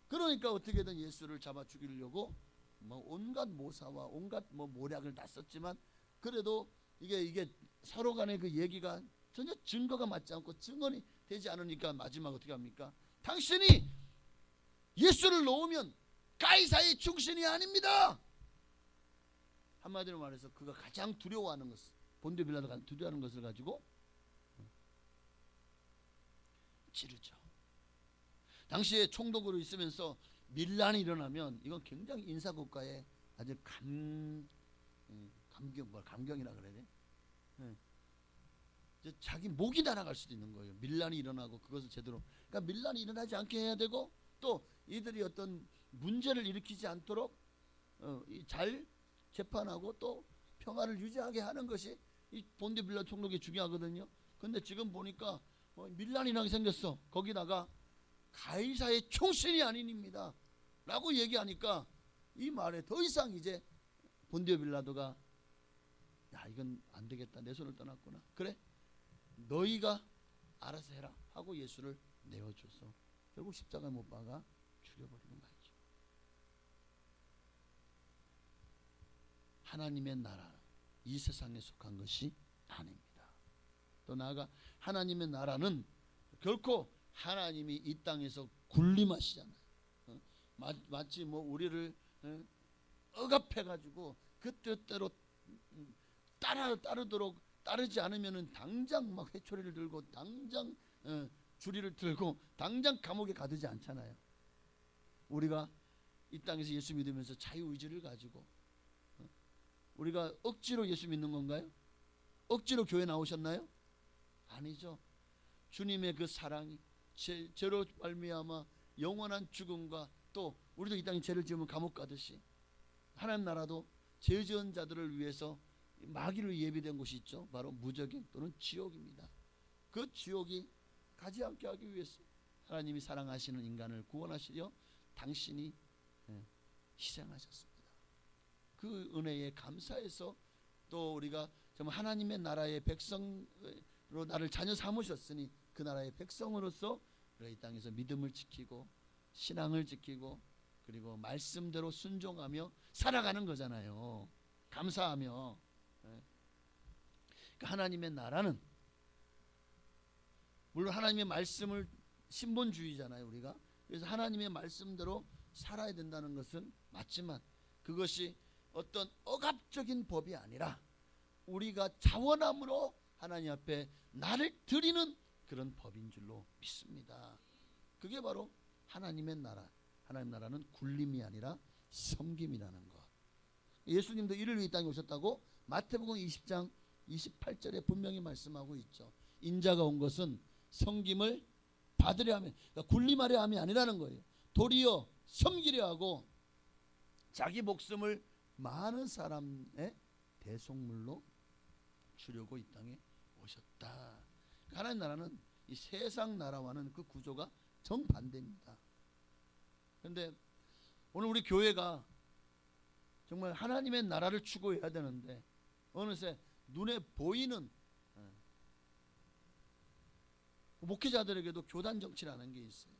그러니까 어떻게든 예수를 잡아 죽이려고 뭐 온갖 모사와 온갖 뭐 모략을 다 썼지만 그래도 이게 서로 간의 그 얘기가 전혀 증거가 맞지 않고 증언이 되지 않으니까 마지막 어떻게 합니까? 당신이 예수를 놓으면 가이사의 충신이 아닙니다. 한마디로 말해서 그가 가장 두려워하는 것을, 본디오 빌라도가 두려워하는 것을 가지고 찌르죠. 당시에 총독으로 있으면서 밀란이 일어나면 이건 굉장히 인사국가의 아주 감경이라 그래야 돼. 자기 목이 날아갈 수도 있는 거예요. 밀란이 일어나고 그것을 제대로, 그러니까 밀란이 일어나지 않게 해야 되고 또 이들이 어떤 문제를 일으키지 않도록 잘 재판하고 또 평화를 유지하게 하는 것이 이 본디오 빌라도 총독이 중요하거든요. 근데 지금 보니까 밀란이 나게 생겼어. 거기다가 가이사의 충신이 아닌입니다 라고 얘기하니까 이 말에 더 이상 이제 본디오 빌라도가 야 이건 안 되겠다, 내 손을 떠났구나, 그래 너희가 알아서 해라 하고 예수를 내어줘서 결국 십자가에 못 박아 죽여버리는 말이죠. 하나님의 나라 이 세상에 속한 것이 아닙니다. 또 나아가 하나님의 나라는 결코 하나님이 이 땅에서 군림하시잖아요. 마치 뭐 우리를 억압해가지고 그 뜻대로 따르도록 따르지 않으면은 당장 막 회초리를 들고 당장 주리를 들고 당장 감옥에 가두지 않잖아요. 우리가 이 땅에서 예수 믿으면서 자유의지를 가지고 우리가 억지로 예수 믿는 건가요? 억지로 교회 나오셨나요? 아니죠. 주님의 그 사랑이 죄로 말미암아 영원한 죽음과 또 우리도 이 땅에 죄를 지으면 감옥 가듯이 하나님 나라도 죄 지은 자들을 위해서 마귀로 예비된 곳이 있죠. 바로 무저갱 또는 지옥입니다. 그 지옥이 가지 않게 하기 위해서 하나님이 사랑하시는 인간을 구원하시려 당신이 희생하셨습니다. 그 은혜에 감사해서 또 우리가 정말 하나님의 나라의 백성으로 나를 자녀 삼으셨으니 그 나라의 백성으로서 우리가 이 땅에서 믿음을 지키고 신앙을 지키고 그리고 말씀대로 순종하며 살아가는 거잖아요. 감사하며. 그러니까 하나님의 나라는 물론 하나님의 말씀을 신본주의잖아요 우리가. 그래서 하나님의 말씀대로 살아야 된다는 것은 맞지만 그것이 어떤 억압적인 법이 아니라 우리가 자원함으로 하나님 앞에 나를 드리는 그런 법인 줄로 믿습니다. 그게 바로 하나님의 나라. 하나님 나라는 굴림이 아니라 섬김이라는 것. 예수님도 이를 위해 이 땅에 오셨다고 마태복음 20장 28절에 분명히 말씀하고 있죠. 인자가 온 것은 섬김을 받으려 함이, 그러니까 굴림하려 함이 아니라는 거예요. 도리어 섬기려 하고 자기 목숨을 많은 사람의 대속물로 주려고 이 땅에 오셨다. 하나님 나라는 이 세상 나라와는 그 구조가 정반대입니다. 그런데 오늘 우리 교회가 정말 하나님의 나라를 추구해야 되는데 어느새 눈에 보이는 목회자들에게도 교단 정치라는 게 있어요.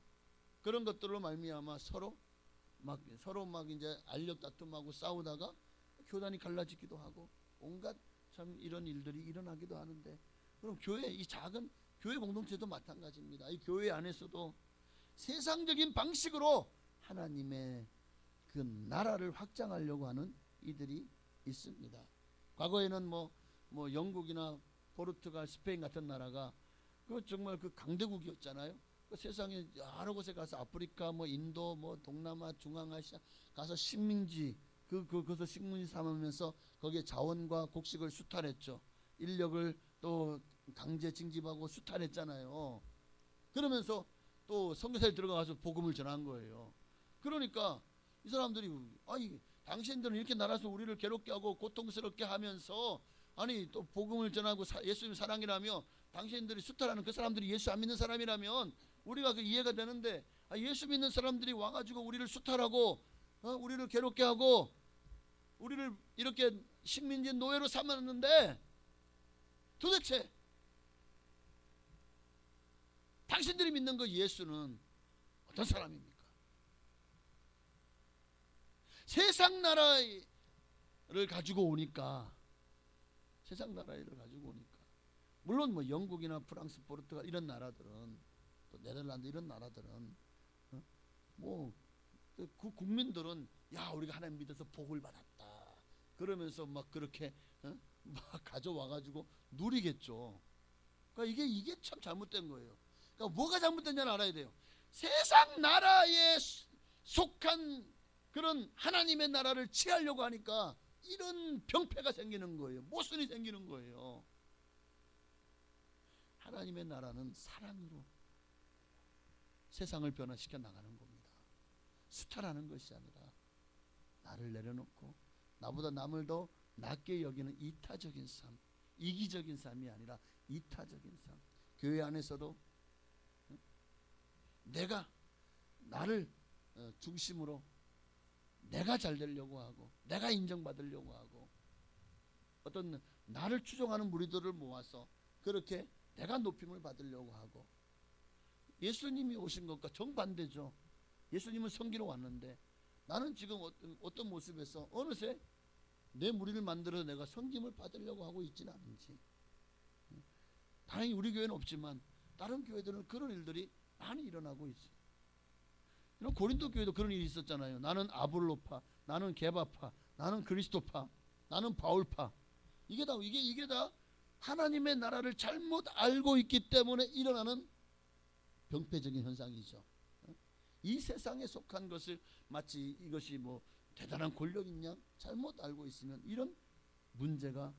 그런 것들로 말미암아 서로 막 이제 알력 다툼하고 싸우다가 교단이 갈라지기도 하고 온갖 참 이런 일들이 일어나기도 하는데, 그럼 교회, 이 작은 교회 공동체도 마찬가지입니다. 이 교회 안에서도 세상적인 방식으로 하나님의 그 나라를 확장하려고 하는 이들이 있습니다. 과거에는 뭐 영국이나 포르투갈, 스페인 같은 나라가 그 정말 그 강대국이었잖아요. 그 세상에 여러 곳에 가서 아프리카, 뭐 인도, 뭐 동남아, 중앙아시아 가서 식민지 그것을 식민지 삼으면서 거기에 자원과 곡식을 수탈했죠. 인력을 또 강제 징집하고 수탈했잖아요. 그러면서 또 선교사에 들어가서 복음을 전한 거예요. 그러니까 이 사람들이 아니 당신들은 이렇게 나라에서 우리를 괴롭게 하고 고통스럽게 하면서 아니 또 복음을 전하고 예수님 사랑이라며 당신들이 수탈하는 그 사람들이 예수 안 믿는 사람이라면 우리가 그 이해가 되는데, 예수 믿는 사람들이 와가지고 우리를 수탈하고 우리를 괴롭게 하고 우리를 이렇게 식민지 노예로 삼았는데 도대체 당신들이 믿는 그 예수는 어떤 사람입니까? 세상 나라를 가지고 오니까 물론 뭐 영국이나 프랑스, 포르투갈 이런 나라들은 또 네덜란드 이런 나라들은 그 국민들은 야 우리가 하나님 믿어서 복을 받았다 그러면서 막 그렇게 막 가져와가지고 누리겠죠. 그러니까 이게 참 잘못된 거예요. 그러니까 뭐가 잘못된지는 알아야 돼요. 세상 나라에 속한 그런 하나님의 나라를 취하려고 하니까 이런 병폐가 생기는 거예요. 모순이 생기는 거예요. 하나님의 나라는 사랑으로 세상을 변화시켜 나가는 겁니다. 수탈하는 것이 아니라 나를 내려놓고 나보다 남을 더 낮게 여기는 이타적인 삶, 이기적인 삶이 아니라 이타적인 삶. 교회 안에서도 내가 나를 중심으로 내가 잘 되려고 하고 내가 인정받으려고 하고 어떤 나를 추종하는 무리들을 모아서 그렇게 내가 높임을 받으려고 하고, 예수님이 오신 것과 정반대죠. 예수님은 성기로 왔는데 나는 지금 어떤 모습에서 어느새 내 무리를 만들어서 내가 섬김을 받으려고 하고 있지는 않은지. 다행히 우리 교회는 없지만 다른 교회들은 그런 일들이 많이 일어나고 있어요. 고린도 교회도 그런 일이 있었잖아요. 나는 아볼로파, 나는 게바파, 나는 그리스도파, 나는 바울파. 이게 다 하나님의 나라를 잘못 알고 있기 때문에 일어나는 병폐적인 현상이죠. 이 세상에 속한 것을 마치 이것이 뭐 대단한 권력인 양 잘못 알고 있으면 이런 문제가,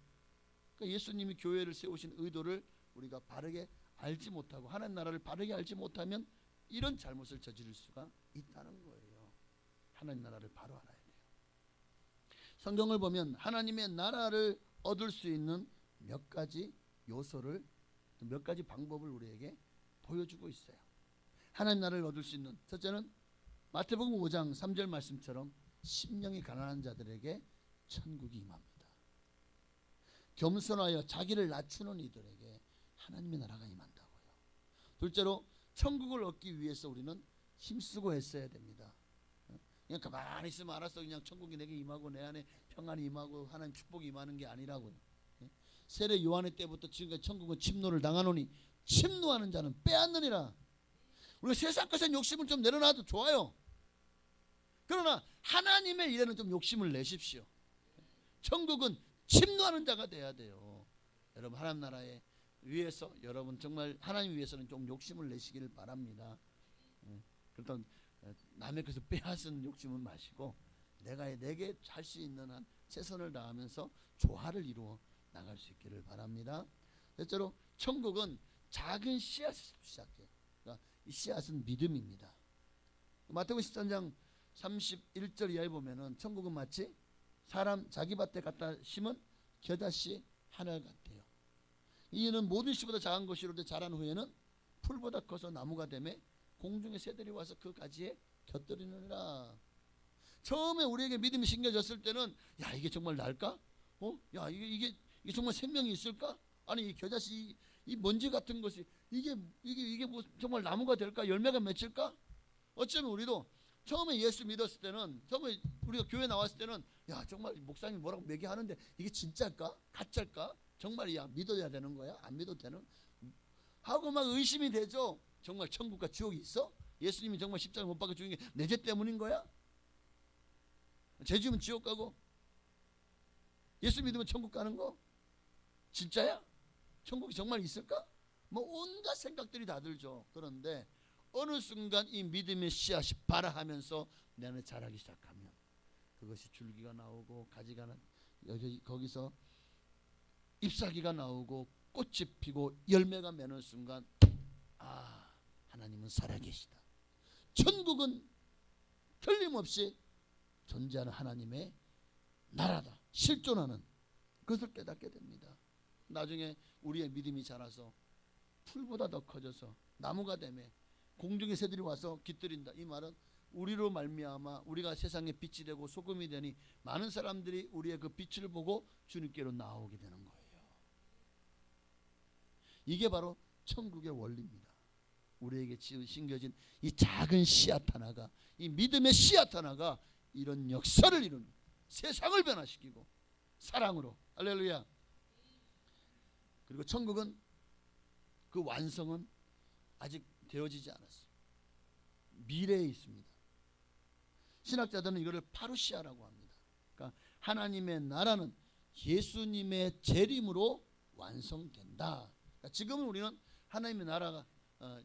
그러니까 예수님이 교회를 세우신 의도를 우리가 바르게 알지 못하고 하나님 나라를 바르게 알지 못하면 이런 잘못을 저지를 수가 있다는 거예요. 하나님 나라를 바로 알아야 돼요. 성경을 보면 하나님의 나라를 얻을 수 있는 몇 가지 요소를, 몇 가지 방법을 우리에게 보여주고 있어요. 하나님 나라를 얻을 수 있는 첫째는 마태복음 5장 3절 말씀처럼 심령이 가난한 자들에게 천국이 임합니다. 겸손하여 자기를 낮추는 이들에게 하나님의 나라가 임한다고요. 둘째로 천국을 얻기 위해서 우리는 힘쓰고 했어야 됩니다. 그냥 가만히 있으면 알았어 그냥 천국이 내게 임하고 내 안에 평안이 임하고 하나님 축복이 임하는 게 아니라고요. 세례 요한의 때부터 지금까지 천국은 침노를 당하노니 침노하는 자는 빼앗느니라. 우리가 세상 것에 욕심을 좀 내려놔도 좋아요. 그러나 하나님의 일에는 좀 욕심을 내십시오. 천국은 침노하는 자가 돼야 돼요. 여러분 하나님 나라에 위해서 여러분 정말 하나님 위해서는 좀 욕심을 내시기를 바랍니다. 그렇다면 남의 것을 빼앗은 욕심은 마시고 내게 할 수 있는 한 최선을 다하면서 조화를 이루어 나갈 수 있기를 바랍니다. 셋째로 천국은 작은 씨앗에서 시작해요. 그러니까 이 씨앗은 믿음입니다. 마태복음 13장 31절 이하에 보면은 천국은 마치 사람 자기 밭에 갖다 심은 겨자씨 하나 같아요. 이는 모든 씨보다 작은 것이로되 자란 후에는 풀보다 커서 나무가 되매 공중의 새들이 와서 그 가지에 곁들이느니라. 처음에 우리에게 믿음이 심겨졌을 때는 야 이게 정말 날까? 야 이게 정말 생명이 있을까? 아니 이 겨자씨 이 먼지 같은 것이 이게 뭐 정말 나무가 될까? 열매가 맺힐까? 어쩌면 우리도 처음에 예수 믿었을 때는, 처음에 우리가 교회 나왔을 때는 야 정말 목사님이 뭐라고 얘기하는데 이게 진짜일까? 가짜일까? 정말이야 믿어야 되는 거야? 안 믿어도 되는? 하고 막 의심이 되죠. 정말 천국과 지옥이 있어? 예수님이 정말 십자가 못 박혀 죽은 게 내 죄 때문인 거야? 죄 지으면 지옥 가고 예수 믿으면 천국 가는 거? 진짜야? 천국이 정말 있을까? 뭐 온갖 생각들이 다 들죠. 그런데 어느 순간 이 믿음의 씨앗이 발아하면서 내 안에 자라기 시작하면 그것이 줄기가 나오고 가지가 거기서 잎사귀가 나오고 꽃이 피고 열매가 맺는 순간 아 하나님은 살아계시다. 천국은 틀림없이 존재하는 하나님의 나라다. 실존하는 그것을 깨닫게 됩니다. 나중에 우리의 믿음이 자라서 풀보다 더 커져서 나무가 되매 공중의 새들이 와서 깃들인다. 이 말은 우리로 말미암아 우리가 세상에 빛이 되고 소금이 되니 많은 사람들이 우리의 그 빛을 보고 주님께로 나오게 되는 거예요. 이게 바로 천국의 원리입니다. 우리에게 심겨진 이 작은 씨앗 하나가, 이 믿음의 씨앗 하나가 이런 역사를 이루는, 세상을 변화시키고 사랑으로, 할렐루야. 그리고 천국은 그 완성은 아직 되어지지 않았어요. 미래에 있습니다. 신학자들은 이거를 파루시아라고 합니다. 그러니까 하나님의 나라는 예수님의 재림으로 완성된다. 그러니까 지금은 우리는 하나님의 나라가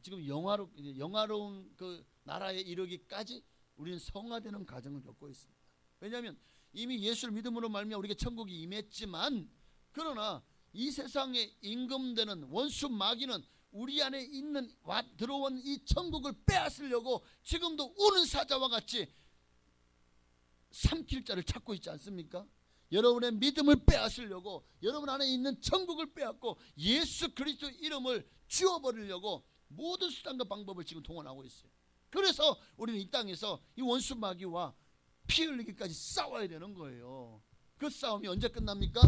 지금 영화로운 그 나라에 이르기까지 우리는 성화되는 과정을 겪고 있습니다. 왜냐하면 이미 예수를 믿음으로 말미암아 우리에게 천국이 임했지만, 그러나 이 세상에 임금되는 원수 마귀는 우리 안에 있는 들어온 이 천국을 빼앗으려고 지금도 우는 사자와 같이 삼킬 자를 찾고 있지 않습니까? 여러분의 믿음을 빼앗으려고, 여러분 안에 있는 천국을 빼앗고 예수 그리스도 이름을 지워버리려고 모든 수단과 방법을 지금 동원하고 있어요. 그래서 우리는 이 땅에서 이 원수 마귀와 피 흘리기까지 싸워야 되는 거예요. 그 싸움이 언제 끝납니까?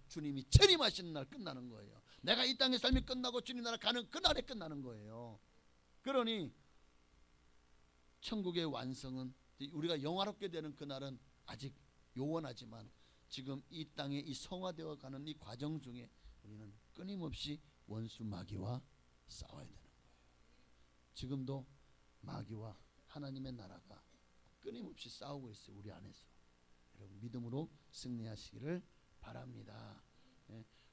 주님이 재림하시는 날 끝나는 거예요. 내가 이 땅의 삶이 끝나고 주님 나라 가는 그날에 끝나는 거예요. 그러니 천국의 완성은, 우리가 영화롭게 되는 그날은 아직 요원하지만 지금 이 땅에 이 성화되어 가는 이 과정 중에 우리는 끊임없이 원수 마귀와 싸워야 되는 거예요. 지금도 마귀와 하나님의 나라가 끊임없이 싸우고 있어요. 우리 안에서. 여러분 믿음으로 승리하시기를 바랍니다.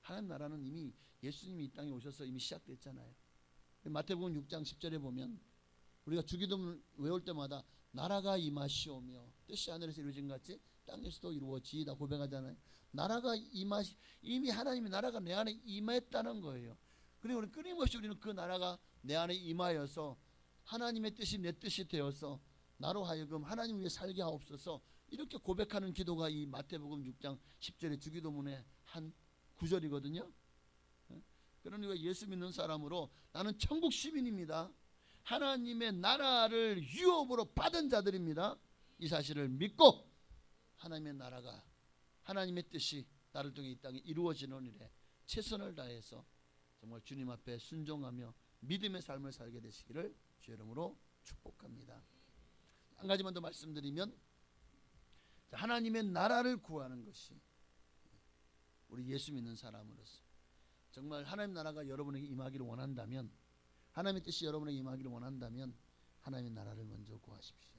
하나님 나라는 이미 예수님이 이 땅에 오셔서 이미 시작됐잖아요. 마태복음 6장 10절에 보면 우리가 주기도문을 외울 때마다 나라가 임하시오며 뜻이 하늘에서 이루어진 것 같이 땅에서도 이루어지이다 고백하잖아요. 나라가 이미 하나님의 나라가 내 안에 임했다는 거예요. 그리고 우리 끊임없이 우리는 그 나라가 내 안에 임하여서 하나님의 뜻이 내 뜻이 되어서 나로 하여금 하나님 위해 살게 하옵소서, 이렇게 고백하는 기도가 이 마태복음 6장 10절의 주기도문의 한 구절이거든요. 그러니까 예수 믿는 사람으로 나는 천국 시민입니다. 하나님의 나라를 유업으로 받은 자들입니다. 이 사실을 믿고 하나님의 나라가, 하나님의 뜻이 나를 통해 이 땅에 이루어지는 일에 최선을 다해서 정말 주님 앞에 순종하며 믿음의 삶을 살게 되시기를 주의 이름으로 축복합니다. 한 가지만 더 말씀드리면, 하나님의 나라를 구하는 것이 우리 예수 믿는 사람으로서 정말 하나님 나라가 여러분에게 임하기를 원한다면, 하나님의 뜻이 여러분에게 임하기를 원한다면 하나님의 나라를 먼저 구하십시오.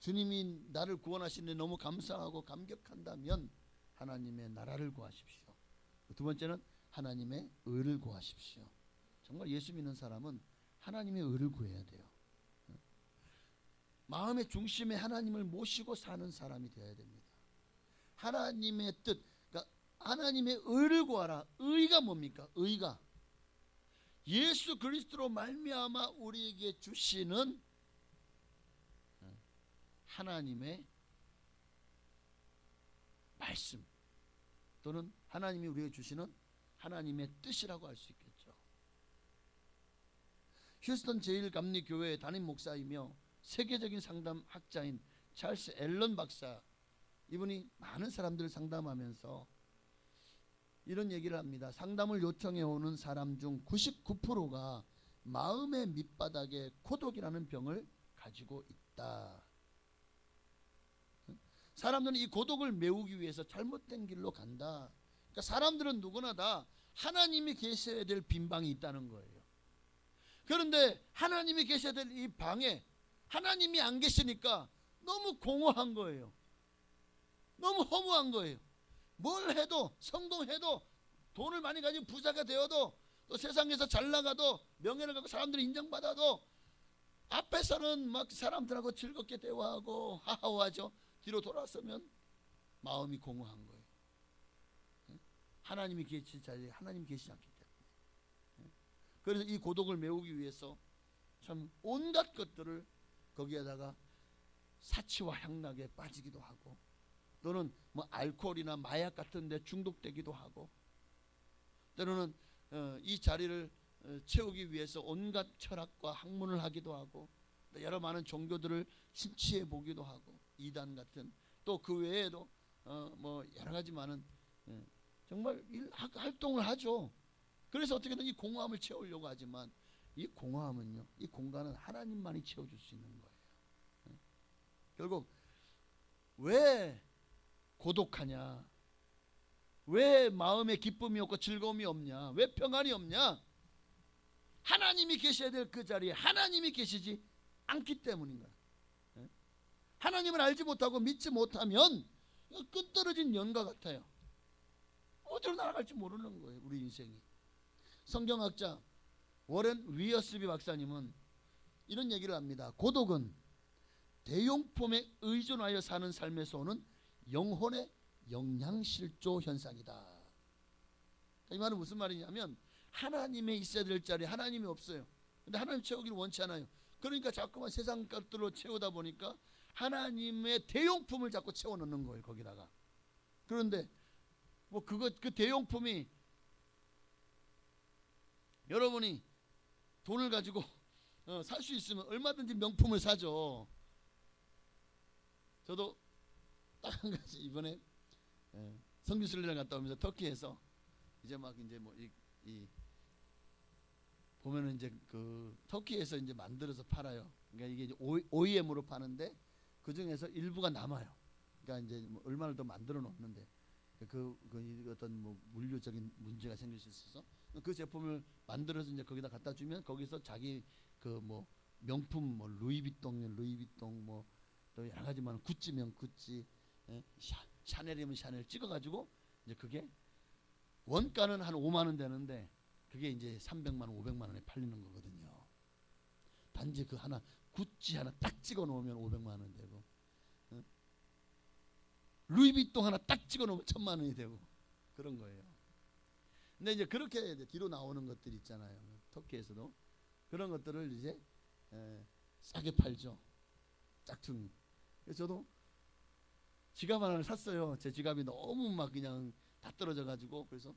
주님이 나를 구원하시는데 너무 감사하고 감격한다면 하나님의 나라를 구하십시오. 두 번째는 하나님의 의를 구하십시오. 정말 예수 믿는 사람은 하나님의 의를 구해야 돼요. 마음의 중심에 하나님을 모시고 사는 사람이 되어야 됩니다. 하나님의 뜻, 그러니까 하나님의 의를 구하라. 의가 뭡니까? 의가 예수 그리스도로 말미암아 우리에게 주시는 하나님의 말씀, 또는 하나님이 우리에게 주시는 하나님의 뜻이라고 할 수 있겠죠. 휴스턴 제일감리교회 담임 목사이며 세계적인 상담 학자인 찰스 앨런 박사, 이분이 많은 사람들을 상담하면서 이런 얘기를 합니다. 상담을 요청해 오는 사람 중 99%가 마음의 밑바닥에 고독이라는 병을 가지고 있다. 사람들은 이 고독을 메우기 위해서 잘못된 길로 간다. 그러니까 사람들은 누구나 다 하나님이 계셔야 될 빈방이 있다는 거예요. 그런데 하나님이 계셔야 될 이 방에 하나님이 안 계시니까 너무 공허한 거예요. 너무 허무한 거예요. 뭘 해도, 성공해도, 돈을 많이 가지고 부자가 되어도, 또 세상에서 잘 나가도, 명예를 갖고 사람들이 인정받아도 앞에서는 막 사람들하고 즐겁게 대화하고 하하호하죠. 뒤로 돌아서면 마음이 공허한 거예요. 하나님이 계신 자리에 하나님이 계시지 않기 때문에. 그래서 이 고독을 메우기 위해서 참 온갖 것들을 거기에다가 사치와 향락에 빠지기도 하고, 또는 뭐 알코올이나 마약 같은 데 중독되기도 하고, 때로는 이 자리를 채우기 위해서 온갖 철학과 학문을 하기도 하고, 또 여러 많은 종교들을 심취해 보기도 하고, 이단 같은, 또 그 외에도 뭐 여러 가지 많은 정말 활동을 하죠. 그래서 어떻게든 이 공허함을 채우려고 하지만 이 공허함은요, 이 공간은 하나님만이 채워줄 수 있는 거예요. 결국 왜 고독하냐, 왜 마음에 기쁨이 없고 즐거움이 없냐, 왜 평안이 없냐? 하나님이 계셔야 될 그 자리에 하나님이 계시지 않기 때문인 거야. 하나님을 알지 못하고 믿지 못하면 끈떨어진 연과 같아요. 어디로 날아갈지 모르는 거예요, 우리 인생이. 성경학자 워렌 위어스비 박사님은 이런 얘기를 합니다. 고독은 대용품에 의존하여 사는 삶에서 오는 영혼의 영양실조 현상이다. 이 말은 무슨 말이냐면, 하나님의 있어야 될 자리에 하나님이 없어요. 근데 하나님 채우기를 원치 않아요. 그러니까 자꾸만 세상 것들로 채우다 보니까 하나님의 대용품을 자꾸 채워넣는 거예요, 거기다가. 그런데 뭐 그 대용품이, 여러분이 돈을 가지고 살 수 있으면 얼마든지 명품을 사죠. 저도 딱 한 가지, 이번에 성지순례를 갔다 오면서 터키에서 이제 막 이제 뭐 이 보면은 이제 그 터키에서 이제 만들어서 팔아요. 그러니까 이게 이제 OEM으로 파는데 그 중에서 일부가 남아요. 그러니까 이제 뭐 얼마를 더 만들어 놓는데 그 어떤 뭐 물류적인 문제가 생길 수 있어서 그 제품을 만들어서 이제 거기다 갖다 주면 거기서 자기 그 뭐 명품, 뭐 루이비통, 뭐 또 여러 가지만, 구찌면 구찌, 샤넬이면 샤넬 찍어가지고 이제 그게 원가는 한 5만 원 되는데 그게 이제 300만 원, 500만 원에 팔리는 거거든요. 단지 그 하나, 구찌 하나 딱 찍어 놓으면 500만 원 되고, 루이비통 하나 딱 찍어 놓으면 1000만 원이 되고, 그런 거예요. 근데 이제 그렇게 이제 뒤로 나오는 것들 있잖아요. 터키에서도 그런 것들을 이제 싸게 팔죠. 짝퉁이. 그래서 저도 지갑 하나를 샀어요. 제 지갑이 너무 막 그냥 다 떨어져 가지고, 그래서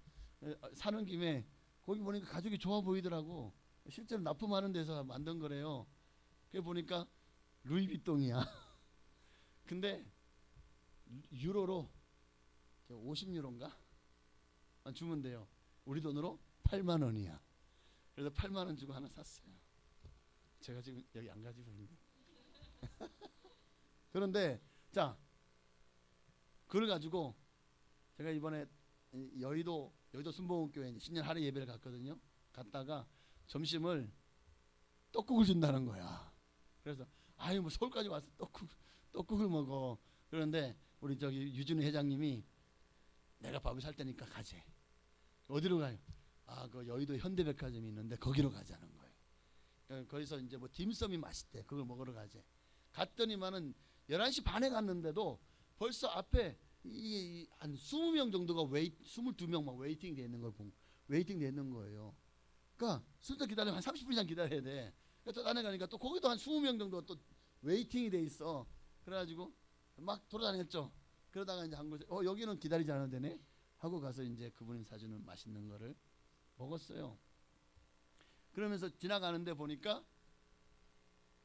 사는 김에 거기 보니까 가죽이 좋아 보이더라고. 실제로 납품하는 데서 만든 거래요. 그래 보니까 루이비통이야. 근데 유로로 50유로인가 주면 돼요. 우리 돈으로 8만 원이야. 그래서 8만 원 주고 하나 샀어요. 제가 지금 여기 안 가지고 있는데. 그런데 자, 그걸 가지고 제가 이번에 여의도 순복음교회 신년 할애 예배를 갔거든요. 갔다가 점심을 떡국을 준다는 거야. 그래서 아유 뭐 서울까지 와서 떡국을 먹어. 그런데 우리 저기 유준우 회장님이 내가 밥을 살 테니까 가재. 어디로 가요? 아, 그 여의도 현대백화점이 있는데 거기로 가자는 거예요. 거기서 이제 뭐 딤섬이 맛있대. 그걸 먹으러 가재. 갔더니만은 11시 반에 갔는데도 벌써 앞에 한 20명 정도가 22명 막 웨이팅 돼 있는 걸 보고, 웨이팅 돼 있는 거예요. 그러니까 술도 기다리면 한 30분 이상 기다려야 돼. 또 안에 가니까 또 거기도 한 20명 정도 또 웨이팅이 돼 있어. 그래가지고 막 돌아다녔죠. 그러다가 이제 한 곳에 여기는 기다리지 않아도 되네 하고 가서 이제 그분이 사주는 맛있는 거를 먹었어요. 그러면서 지나가는데 보니까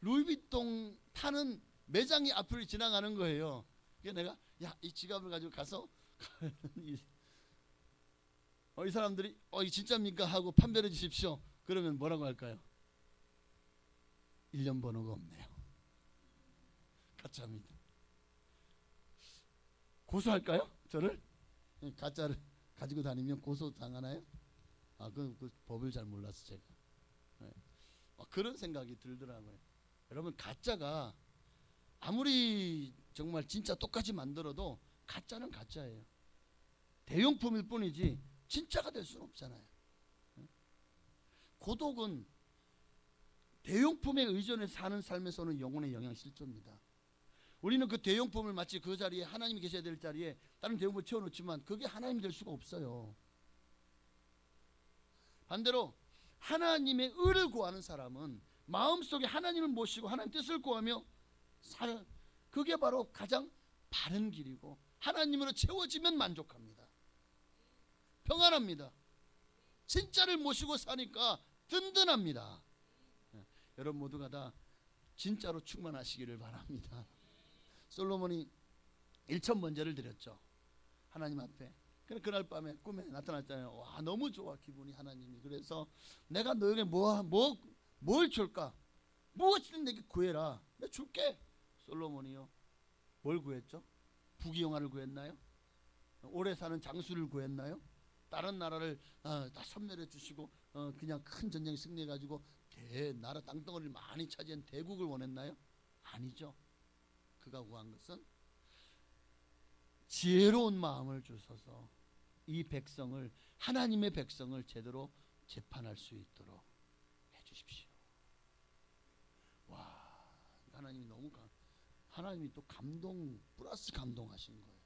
루이비통 파는 매장이 앞을 지나가는 거예요. 그래서 내가 야, 이 지갑을 가지고 가서 이 사람들이 이 진짜입니까 하고 판별해 주십시오. 그러면 뭐라고 할까요? 1년 번호가 없네요. 가짜입니다. 고소할까요? 저를? 가짜를 가지고 다니면 고소 당하나요? 그 법을 잘 몰라서 제가 그런 생각이 들더라고요. 여러분, 가짜가 아무리 정말 진짜 똑같이 만들어도 가짜는 가짜예요. 대용품일 뿐이지 진짜가 될 수는 없잖아요. 고독은 대용품에 의존해서 사는 삶에서는 영혼의 영양 실조입니다. 우리는 그 대용품을 마치 그 자리에 하나님이 계셔야 될 자리에 다른 대용품을 채워놓지만 그게 하나님이 될 수가 없어요. 반대로 하나님의 의를 구하는 사람은 마음속에 하나님을 모시고 하나님 뜻을 구하며 사는, 그게 바로 가장 바른 길이고 하나님으로 채워지면 만족합니다. 평안합니다. 진짜를 모시고 사니까 든든합니다. 여러분 모두가 다 진짜로 충만하시기를 바랍니다. 솔로몬이 1,000번제를 드렸죠. 하나님 앞에. 그날 밤에 꿈에 나타났잖아요. 와, 너무 좋아 기분이. 하나님이 그래서 내가 너에게 뭘 줄까? 무엇이든 내게 구해라. 내가 줄게. 솔로몬이요, 뭘 구했죠? 부귀영화를 구했나요? 오래 사는 장수를 구했나요? 다른 나라를 다 섬멸해 주시고 그냥 큰 전쟁에 승리해 가지고 나라 땅덩어리를 많이 차지한 대국을 원했나요? 아니죠. 그가 구한 것은 지혜로운 마음을 주셔서 이 백성을, 하나님의 백성을 제대로 재판할 수 있도록 해주십시오. 와, 하나님이 하나님이 또 감동 플러스 감동하신 거예요.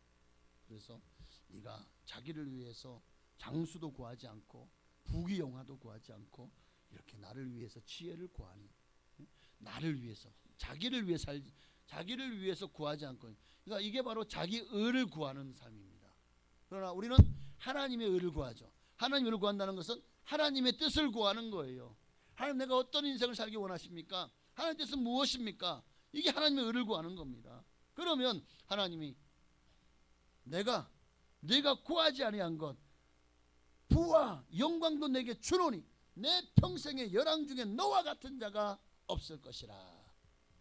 그래서 네가 자기를 위해서 장수도 구하지 않고 부귀영화도 구하지 않고 이렇게 나를 위해서 지혜를 구하니, 나를 위해서 자기를 위해서 구하지 않고, 그러니까 이게 바로 자기 의를 구하는 삶입니다. 그러나 우리는 하나님의 의를 구하죠. 하나님의 의를 구한다는 것은 하나님의 뜻을 구하는 거예요. 하나님, 내가 어떤 인생을 살기 원하십니까? 하나님의 뜻은 무엇입니까? 이게 하나님의 의를 구하는 겁니다. 그러면 하나님이 내가 구하지 아니한 것, 부와 영광도 내게 주노니 내 평생의 열왕 중에 너와 같은 자가 없을 것이라.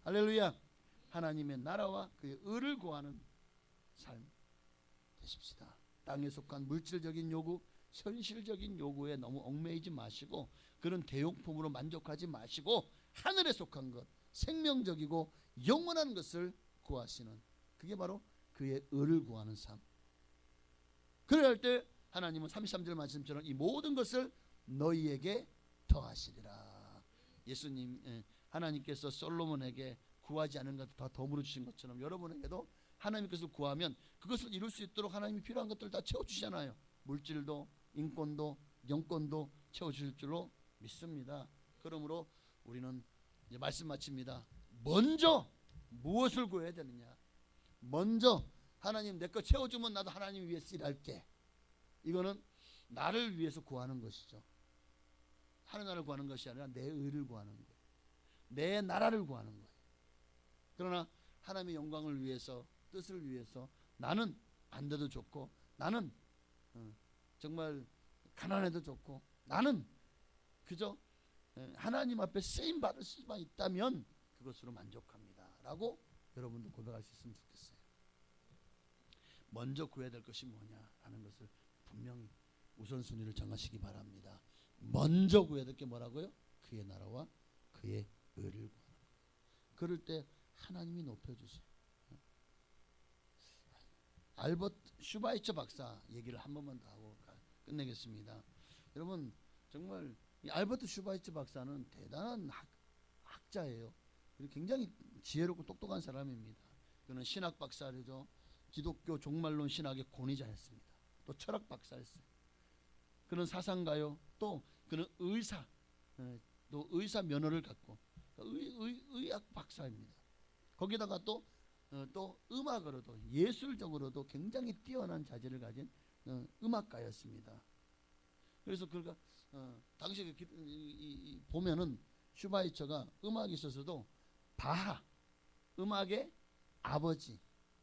할렐루야. 하나님의 나라와 그의 의를 구하는 삶 되십시다. 땅에 속한 물질적인 요구, 현실적인 요구에 너무 얽매이지 마시고 그런 대용품으로 만족하지 마시고 하늘에 속한 것, 생명적이고 영원한 것을 구하시는, 그게 바로 그의 의를 구하는 삶. 그래야 할 때 하나님은 33절 말씀처럼 이 모든 것을 너희에게 더하시리라. 예수님, 하나님께서 솔로몬에게 구하지 않은 것 다 덤으로 주신 것처럼 여러분에게도 하나님의 것을 구하면 그것을 이룰 수 있도록 하나님이 필요한 것들을 다 채워주시잖아요. 물질도, 인권도, 영권도 채워주실 줄로 믿습니다. 그러므로 우리는 이제 말씀 마칩니다. 먼저 무엇을 구해야 되느냐? 먼저 하나님 내 거 채워주면 나도 하나님 위해서 일할게. 이거는 나를 위해서 구하는 것이죠. 하나님을 구하는 것이 아니라 내 의를 구하는 거예요. 내 나라를 구하는 거예요. 그러나 하나님의 영광을 위해서, 뜻을 위해서 나는 안 돼도 좋고, 나는 정말 가난해도 좋고, 나는 그저 하나님 앞에 쓰임 받을 수만 있다면 그것으로 만족합니다 라고 여러분도 고백하셨으면 좋겠어요. 먼저 구해야 될 것이 뭐냐라는 것을 분명히 우선순위를 정하시기 바랍니다. 먼저 구해야 될 게 뭐라고요? 그의 나라와 그의 의를 구하는 거예요. 그럴 때 하나님이 높여주세요. 알버트 슈바이처 박사 얘기를 한 번만 더 하고 끝내겠습니다. 여러분, 정말 이 알버트 슈바이처 박사는 대단한 학자예요. 그리고 굉장히 지혜롭고 똑똑한 사람입니다. 그는 신학 박사죠. 기독교 종말론 신학의 권위자였습니다. 또 철학 박사였어요. 그는 사상가요. 또 그는 의사, 또 의사 면허를 갖고 의학 박사입니다. 거기다가 또 음악으로도, 예술적으로도 굉장히 뛰어난 자질을 가진 음악가였습니다. 그래서 그가 당시 보면은 슈바이처가 음악이 있어서도 바하 음악의 아버지,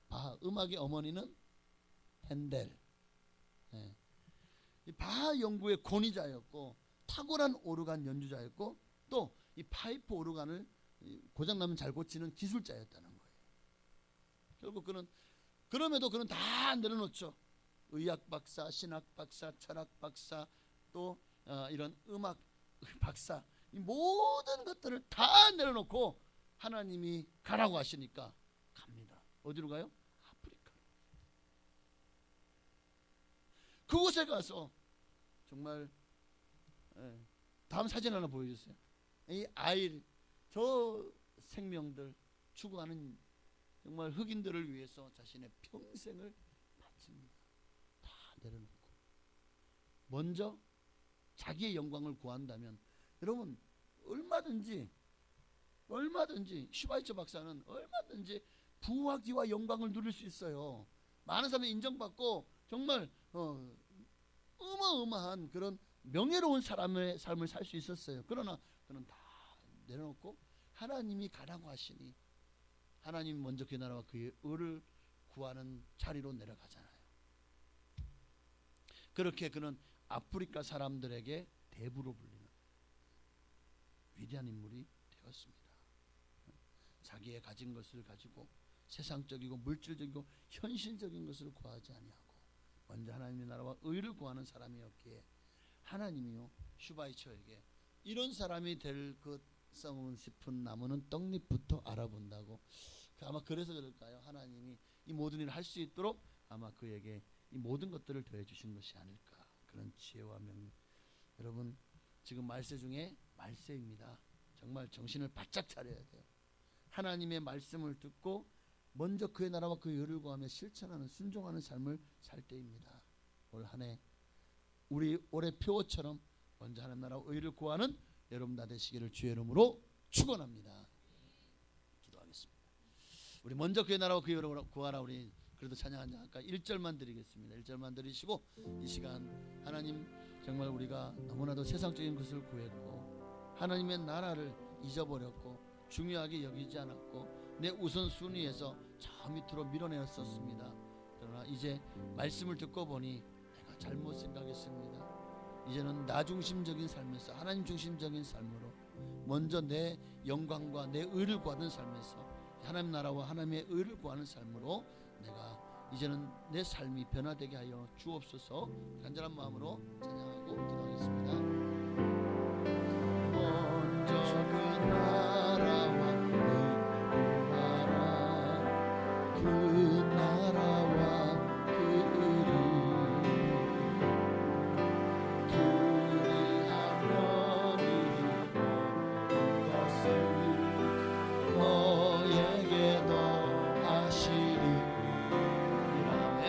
바하 음악의 어머니는 핸델. 예. 이 바하 연구의 권위자였고 탁월한 오르간 연주자였고 또 이 파이프 오르간을 고장나면 잘 고치는 기술자였다는 거예요. 결국 그는 그럼에도 그는 다 내려놓죠. 의학 박사, 신학 박사, 철학 박사, 또 이런 음악 박사, 이 모든 것들을 다 내려놓고 하나님이 가라고 하시니까 갑니다. 어디로 가요? 아프리카로. 그곳에 가서 정말 다음 사진 하나 보여주세요. 이 아이, 저 생명들 추구하는 정말 흑인들을 위해서 자신의 평생을 바칩니다. 다 내려놓고 먼저 자기의 영광을 구한다면 여러분 얼마든지 슈바이처 박사는 얼마든지 부귀와 영광을 누릴 수 있어요. 많은 사람이 인정받고 정말 어마어마한 그런 명예로운 사람의 삶을 살 수 있었어요. 그러나 그는 다 내려놓고 하나님이 가라고 하시니 하나님이 먼저 그 나라와 그의 의를 구하는 자리로 내려가잖아요. 그렇게 그는 아프리카 사람들에게 대부로 불리는 위대한 인물이 되었습니다. 자기의 가진 것을 가지고 세상적이고 물질적이고 현실적인 것을 구하지 아니하고 먼저 하나님의 나라와 의를 구하는 사람이었기에 하나님이요 슈바이처에게 이런 사람이 될 것 썩은 싶은 나무는 떡잎부터 알아본다고. 아마 그래서 그럴까요? 하나님이 이 모든 일을 할 수 있도록 아마 그에게 이 모든 것들을 더해 주신 것이 아닐까. 그런 지혜와 명령. 여러분 지금 말세 중에 말세입니다. 정말 정신을 바짝 차려야 돼요. 하나님의 말씀을 듣고 먼저 그의 나라와 그의 의를 구하며 실천하는 순종하는 삶을 살 때입니다. 올 한 해 우리 올해 표어처럼 먼저 하나님 나라와 의를 구하는 여러분 다 되시기를 주의 이름으로 축원합니다. 기도하겠습니다. 우리 먼저 그의 나라와 그의 의를 구하라. 우리 그래도 찬양한 아까 1절만 드리겠습니다. 1절만 드리시고 이 시간 하나님 정말 우리가 너무나도 세상적인 것을 구했고 하나님의 나라를 잊어버렸고 중요하게 여기지 않았고 내 우선순위에서 저 밑으로 밀어내었었습니다. 그러나 이제 말씀을 듣고 보니 내가 잘못 생각했습니다. 이제는 나 중심적인 삶에서 하나님 중심적인 삶으로 먼저 내 영광과 내 의를 구하는 삶에서 하나님 나라와 하나님의 의를 구하는 삶으로 내가 이제는 내 삶이 변화되게 하여 주옵소서. 간절한 마음으로 찬양하고 기도하겠습니다. 먼저 그 나라와 의를 구하라. 그 나라와 그 의를 그리하면 이 것을 너에게 더하시리. 아멘.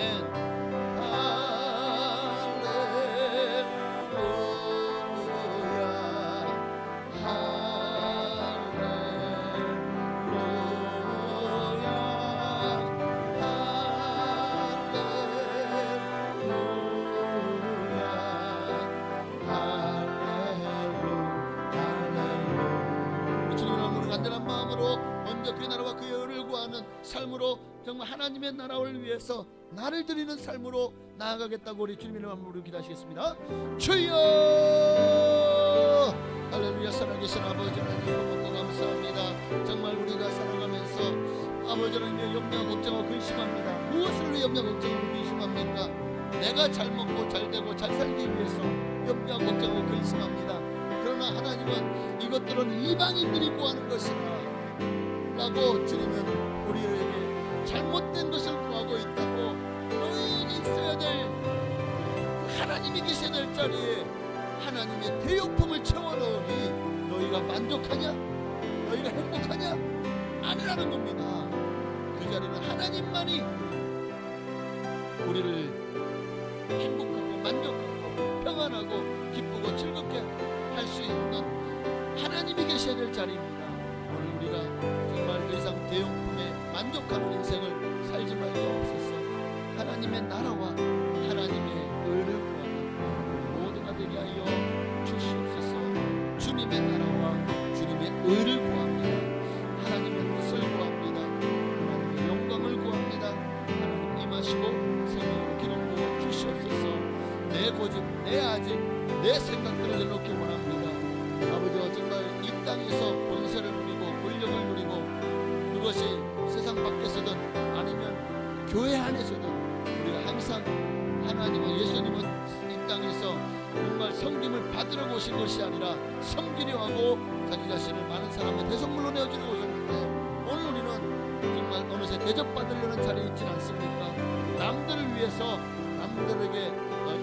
간절한 마음으로 먼저 그의 나라와 그의 의를 구하는 삶으로 정말 하나님의 나라를 위해서 나를 드리는 삶으로 나아가겠다고 우리 주님의 이름으로 기도하시겠습니다. 주여 할렐루야. 살아계신 아버지 하나님 고맙고 감사합니다. 정말 우리가 살아가면서 아버지 하나님의 염려 걱정하고 근심합니다. 무엇을 위해 염려 걱정하고 근심합니까? 내가 잘 먹고 잘 되고 잘 살기 위해서 염려 걱정하고 근심합니다. 그러나 하나님은 이것들은 이방인들이 구하는 것이다 라고 주님은 우리에게 잘못된 것을 구하고 있다고. 너희에게 있어야 될 하나님이 계셔야 될 자리에 하나님의 대용품을 채워넣으니 너희가 만족하냐? 너희가 행복하냐? 아니라는 겁니다. 그 자리는 하나님만이 우리를 행복하고 만족하고 평안하고 기쁘고 즐겁게 할 수 있는 하나님이 계셔야 될 자리입니다. 오늘 우리가 정말 더 이상 대용품에 만족하는 인생을 살지 말게 없어서 하나님의 나라와 하나님의 의를 구하는 모두가 되게 하여 말씀하시고 성령으로 기름 부어 주시옵소서. 내 고집, 내 아집, 내 생각들을 내놓기 원합니다. 아버지와 정말 이 땅에서 권세를 누리고 권력을 누리고 그것이 세상 밖에서든 아니면 교회 안에서든 우리가 항상 하나님은 예수님은 이 땅에서 정말 섬김을 받으러 오신 것이 아니라 섬기려 하고 자기 자신을 많은 사람의 대성물로 내어주려고 오셨는데 오늘 우리는 정말 어느새 대접받으려는 자리에 있지는 않습니까? 남들을 위해서 남들에게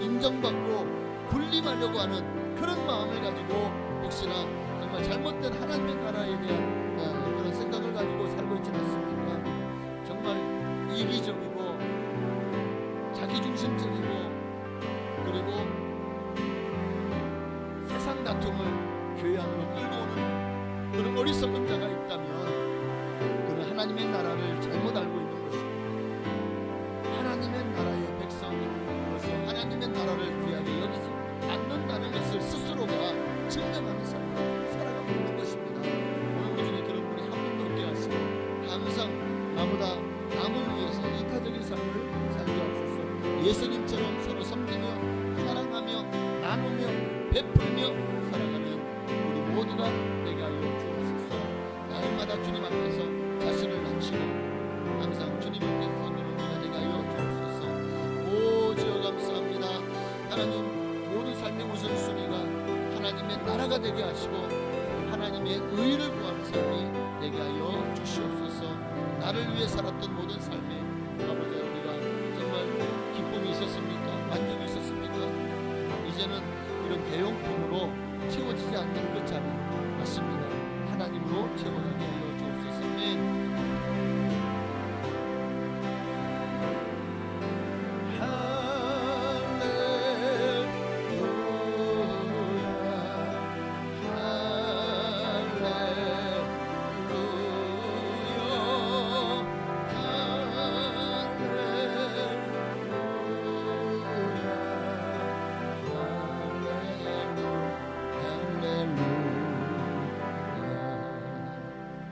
인정받고 군림하려고 하는 그런 마음을 가지고 혹시나 정말 잘못된 하나님의 나라에 대한 그런 생각을 가지고 살고 있지는 않습니까? 정말 이기적이고 자기중심적이고 그리고 세상 다툼을 교회 안으로 끌고 오는 그런 어리석은 자가 있다면 그는 하나님의 나라를 잘못 알고 있는 것입니다. 하나님의 나라의 백성으로서 하나님의 나라를 귀하게 여기지 않는다는 것을 스스로가 증명하는 삶을 살아가고 있는 것입니다. 오늘 그 중에 그런 분이 한 분도 없게 하시고 항상 나보다 남을 위해서 이타적인 삶을 살게 하소서. 예수님처럼 서로 섬기며 사랑하며 나누며 베풀며 살아가는 우리 모두가 되게 하여 주옵소서. 날마다 주님 앞에서 자신을 낮추고 항상 주님 앞에서 섬기는 우리가 되게 하여 주옵소서. 오 주여 감사합니다. 하나님 모든 삶의 우선순위가 하나님의 나라가 되게 하시고 하나님의 의를 구하는 삶이 되게 하여 주시옵소서. 나를 위해 살았던 모든 삶에 아버지 우리가 정말 기쁨이 있었습니까? 만족이 있었습니까? 이제는 이런 대용품으로 채워지지 않는 그 자리 맞습니다. 하나님으로 채워나게 하여 주옵소서.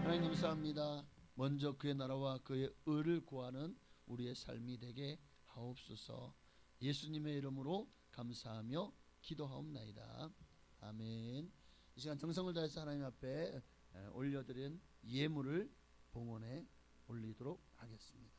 아멘. 감사합니다. 먼저 그의 나라와 그의 의를 구하는 우리의 삶이 되게 하옵소서. 예수님의 이름으로 감사하며 기도하옵나이다. 아멘. 이 시간 정성을 다해서 하나님 앞에 올려드린 예물을 봉헌에 올리도록 하겠습니다.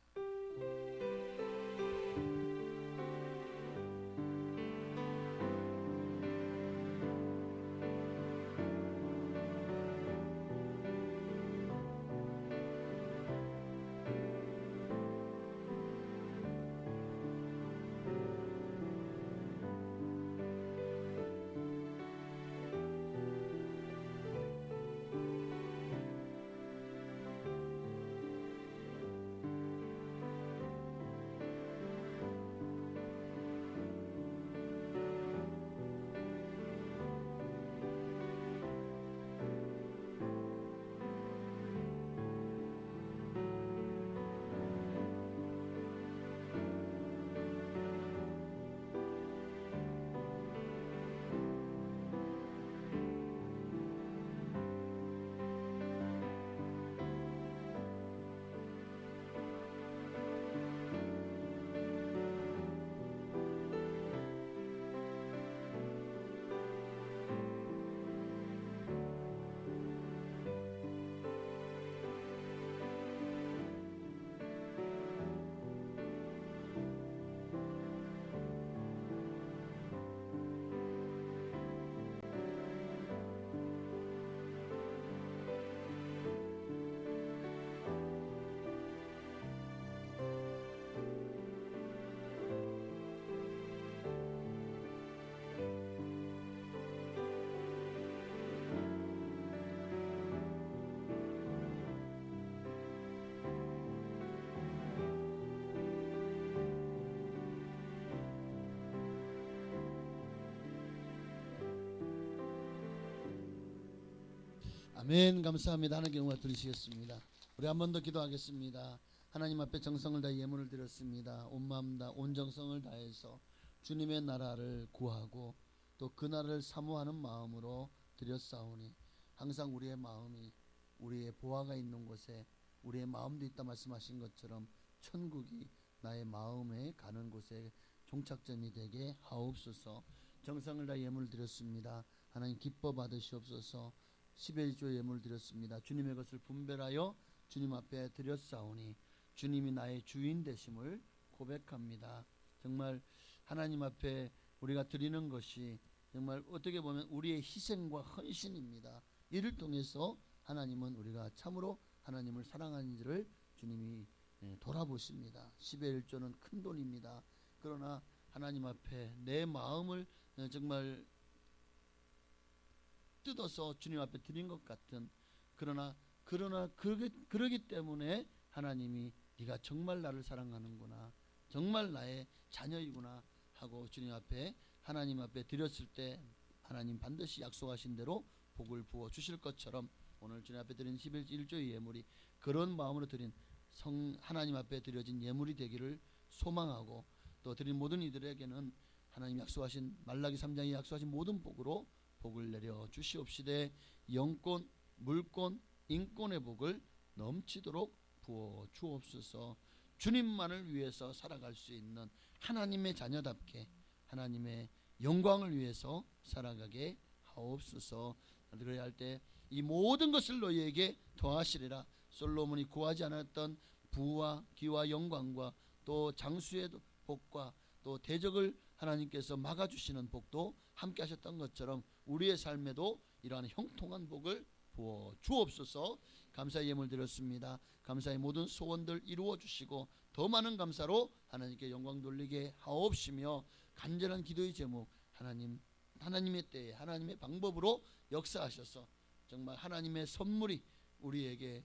아멘. 감사합니다. 하나님께 영광 드리시겠습니다. 우리 한 번 더 기도하겠습니다. 하나님 앞에 정성을 다해 예물을 드렸습니다. 온 마음 다 온 정성을 다해서 주님의 나라를 구하고 또 그 나라를 사모하는 마음으로 드렸사오니 항상 우리의 마음이 우리의 보화가 있는 곳에 우리의 마음도 있다 말씀하신 것처럼 천국이 나의 마음에 가는 곳에 종착점이 되게 하옵소서. 정성을 다 예물 드렸습니다. 하나님 기뻐 받으시옵소서. 11조 예물 드렸습니다. 주님의 것을 분별하여 주님 앞에 드렸사오니 주님이 나의 주인 되심을 고백합니다. 정말 하나님 앞에 우리가 드리는 것이 정말 어떻게 보면 우리의 희생과 헌신입니다. 이를 통해서 하나님은 우리가 참으로 하나님을 사랑하는지를 주님이 돌아보십니다. 10의 1조는 큰 돈입니다. 그러나 하나님 앞에 내 마음을 정말 뜯어서 주님 앞에 드린 것 같은 그러나 그러기 때문에 하나님이 네가 정말 나를 사랑하는구나, 정말 나의 자녀이구나 하고 주님 앞에 하나님 앞에 드렸을 때 하나님 반드시 약속하신 대로 복을 부어 주실 것처럼 오늘 주님 앞에 드린 11조의 예물이 그런 마음으로 드린 하나님 앞에 드려진 예물이 되기를 소망하고, 또 드린 모든 이들에게는 하나님 약속하신 말라기 3장에 약속하신 모든 복으로 복을 내려 주시옵시되 영권, 물권, 인권의 복을 넘치도록 부어 주옵소서. 주님만을 위해서 살아갈 수 있는 하나님의 자녀답게 하나님의 영광을 위해서 살아가게 하옵소서. 그래야 할 때 이 모든 것을 너희에게 더하시리라. 솔로몬이 구하지 않았던 부와 기와 영광과 또 장수의 복과 또 대적을 하나님께서 막아주시는 복도 함께 하셨던 것처럼 우리의 삶에도 이러한 형통한 복을 부어 주옵소서. 감사의 예물 드렸습니다. 감사의 모든 소원들 이루어 주시고 더 많은 감사로 하나님께 영광 돌리게 하옵시며, 간절한 기도의 제목 하나님의 때에 하나님의 방법으로 역사하셔서 정말 하나님의 선물이 우리에게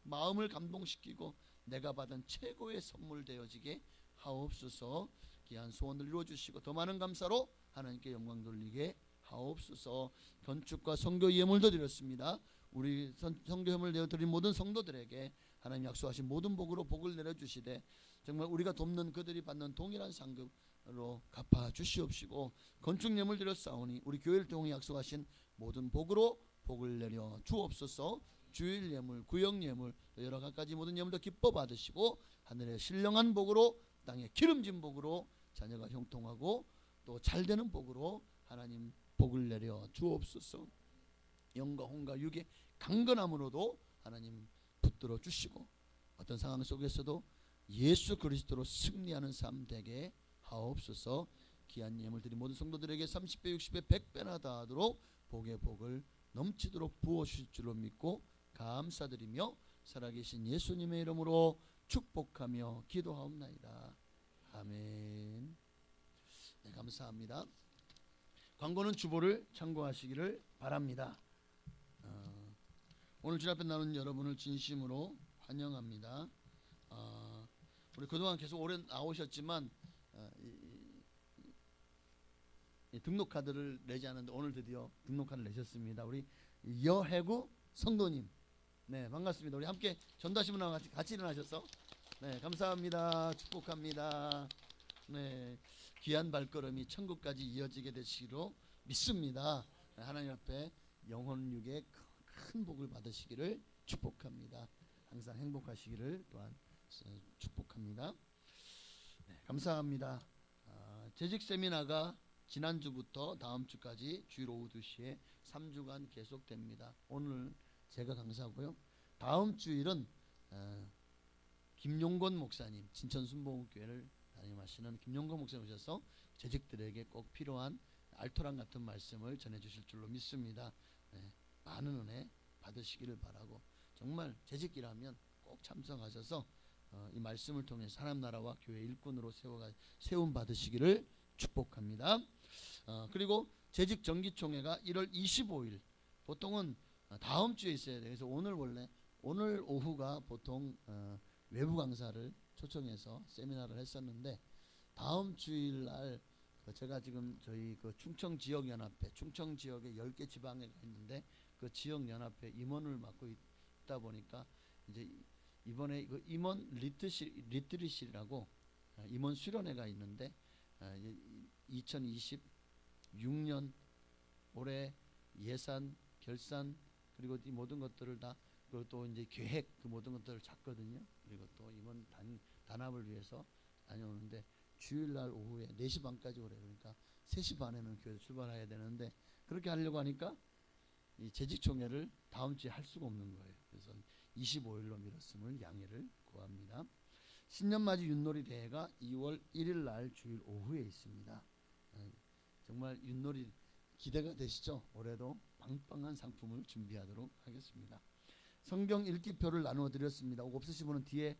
마음을 감동시키고 내가 받은 최고의 선물 되어지게 하옵소서. 귀한 소원들 이루어 주시고 더 많은 감사로 하나님께 영광 돌리게 하옵소서. 건축과 선교 예물도 드렸습니다. 우리 선교 예물 내어 드린 모든 성도들에게 하나님 약속하신 모든 복으로 복을 내려 주시되 정말 우리가 돕는 그들이 받는 동일한 상급으로 갚아 주시옵시고, 건축 예물 드렸사오니 우리 교회를 통해 약속하신 모든 복으로 복을 내려 주옵소서. 주일 예물, 구역 예물, 여러 가지 모든 예물도 기뻐 받으시고 하늘의 신령한 복으로 땅의 기름진 복으로 자녀가 형통하고 또 잘되는 복으로 하나님 복을 내려 주옵소서. 영과 혼과 육의 강건함으로도 하나님 붙들어 주시고 어떤 상황 속에서도 예수 그리스도로 승리하는 삶 되게 하옵소서. 귀한 예물 드린 모든 성도들에게 30배 60배 100배나 다하도록 복의 복을 넘치도록 부어 주실 줄로 믿고 감사드리며 살아계신 예수님의 이름으로 축복하며 기도하옵나이다. 아멘. 네, 감사합니다. 광고는 주보를 참고하시기를 바랍니다. 오늘 주님 앞에 나오는 여러분을 진심으로 환영합니다. 우리 그동안 계속 오래 나오셨지만 등록카드를 내지 않았는데 오늘 드디어 등록카드를 내셨습니다. 우리 여해구 성도님, 네, 반갑습니다. 우리 함께 전도하시면서 같이 일어나셔서 네, 감사합니다. 축복합니다. 네, 귀한 발걸음이 천국까지 이어지게 되시기로 믿습니다. 하나님 앞에 영혼육의 큰 복을 받으시기를 축복합니다. 항상 행복하시기를 또한 축복합니다. 네, 감사합니다. 재직 세미나가 지난주부터 다음 주까지 주일 오후 2시에 3주간 계속됩니다. 오늘 제가 강사고요. 다음 주일은 김용건 목사님, 진천 순복음교회를 담임하시는 김용건 목사님 오셔서 재직들에게 꼭 필요한 알토란 같은 말씀을 전해주실 줄로 믿습니다. 네, 많은 은혜 받으시기를 바라고, 정말 재직이라면 꼭 참석하셔서 이 말씀을 통해 하나님 나라와 교회 일꾼으로 세움 받으시기를 축복합니다. 그리고 재직 정기총회가 1월 25일, 보통은 다음 주에 있어야 돼요. 그래서 오늘 오후가 보통 외부 강사를 초청해서 세미나를 했었는데 다음 주일날 제가 지금 저희 그 충청 지역 연합회, 충청 지역에 10개 지방회가 있는데 그 지역 연합회 임원을 맡고 있다 보니까 이제 이번에 그 임원 리트리실이라고 임원 수련회가 있는데 2026년 올해 예산, 결산 그리고 이 모든 것들을 다, 그리고 또 이제 계획 그 모든 것들을 잡거든요. 그리고 또 임원 단합을 위해서 다녀오는데 주일날 오후에 4시 반까지 오래. 그러니까 3시 반에는 교회 출발해야 되는데 그렇게 하려고 하니까 이 재직총회를 다음 주에 할 수가 없는 거예요. 그래서 25일로 미뤘음을 양해를 구합니다. 신년맞이 윷놀이 대회가 2월 1일 날 주일 오후에 있습니다. 정말 윷놀이 기대가 되시죠? 올해도 빵빵한 상품을 준비하도록 하겠습니다. 성경 읽기표를 나누어 드렸습니다. 없으신 분은 뒤에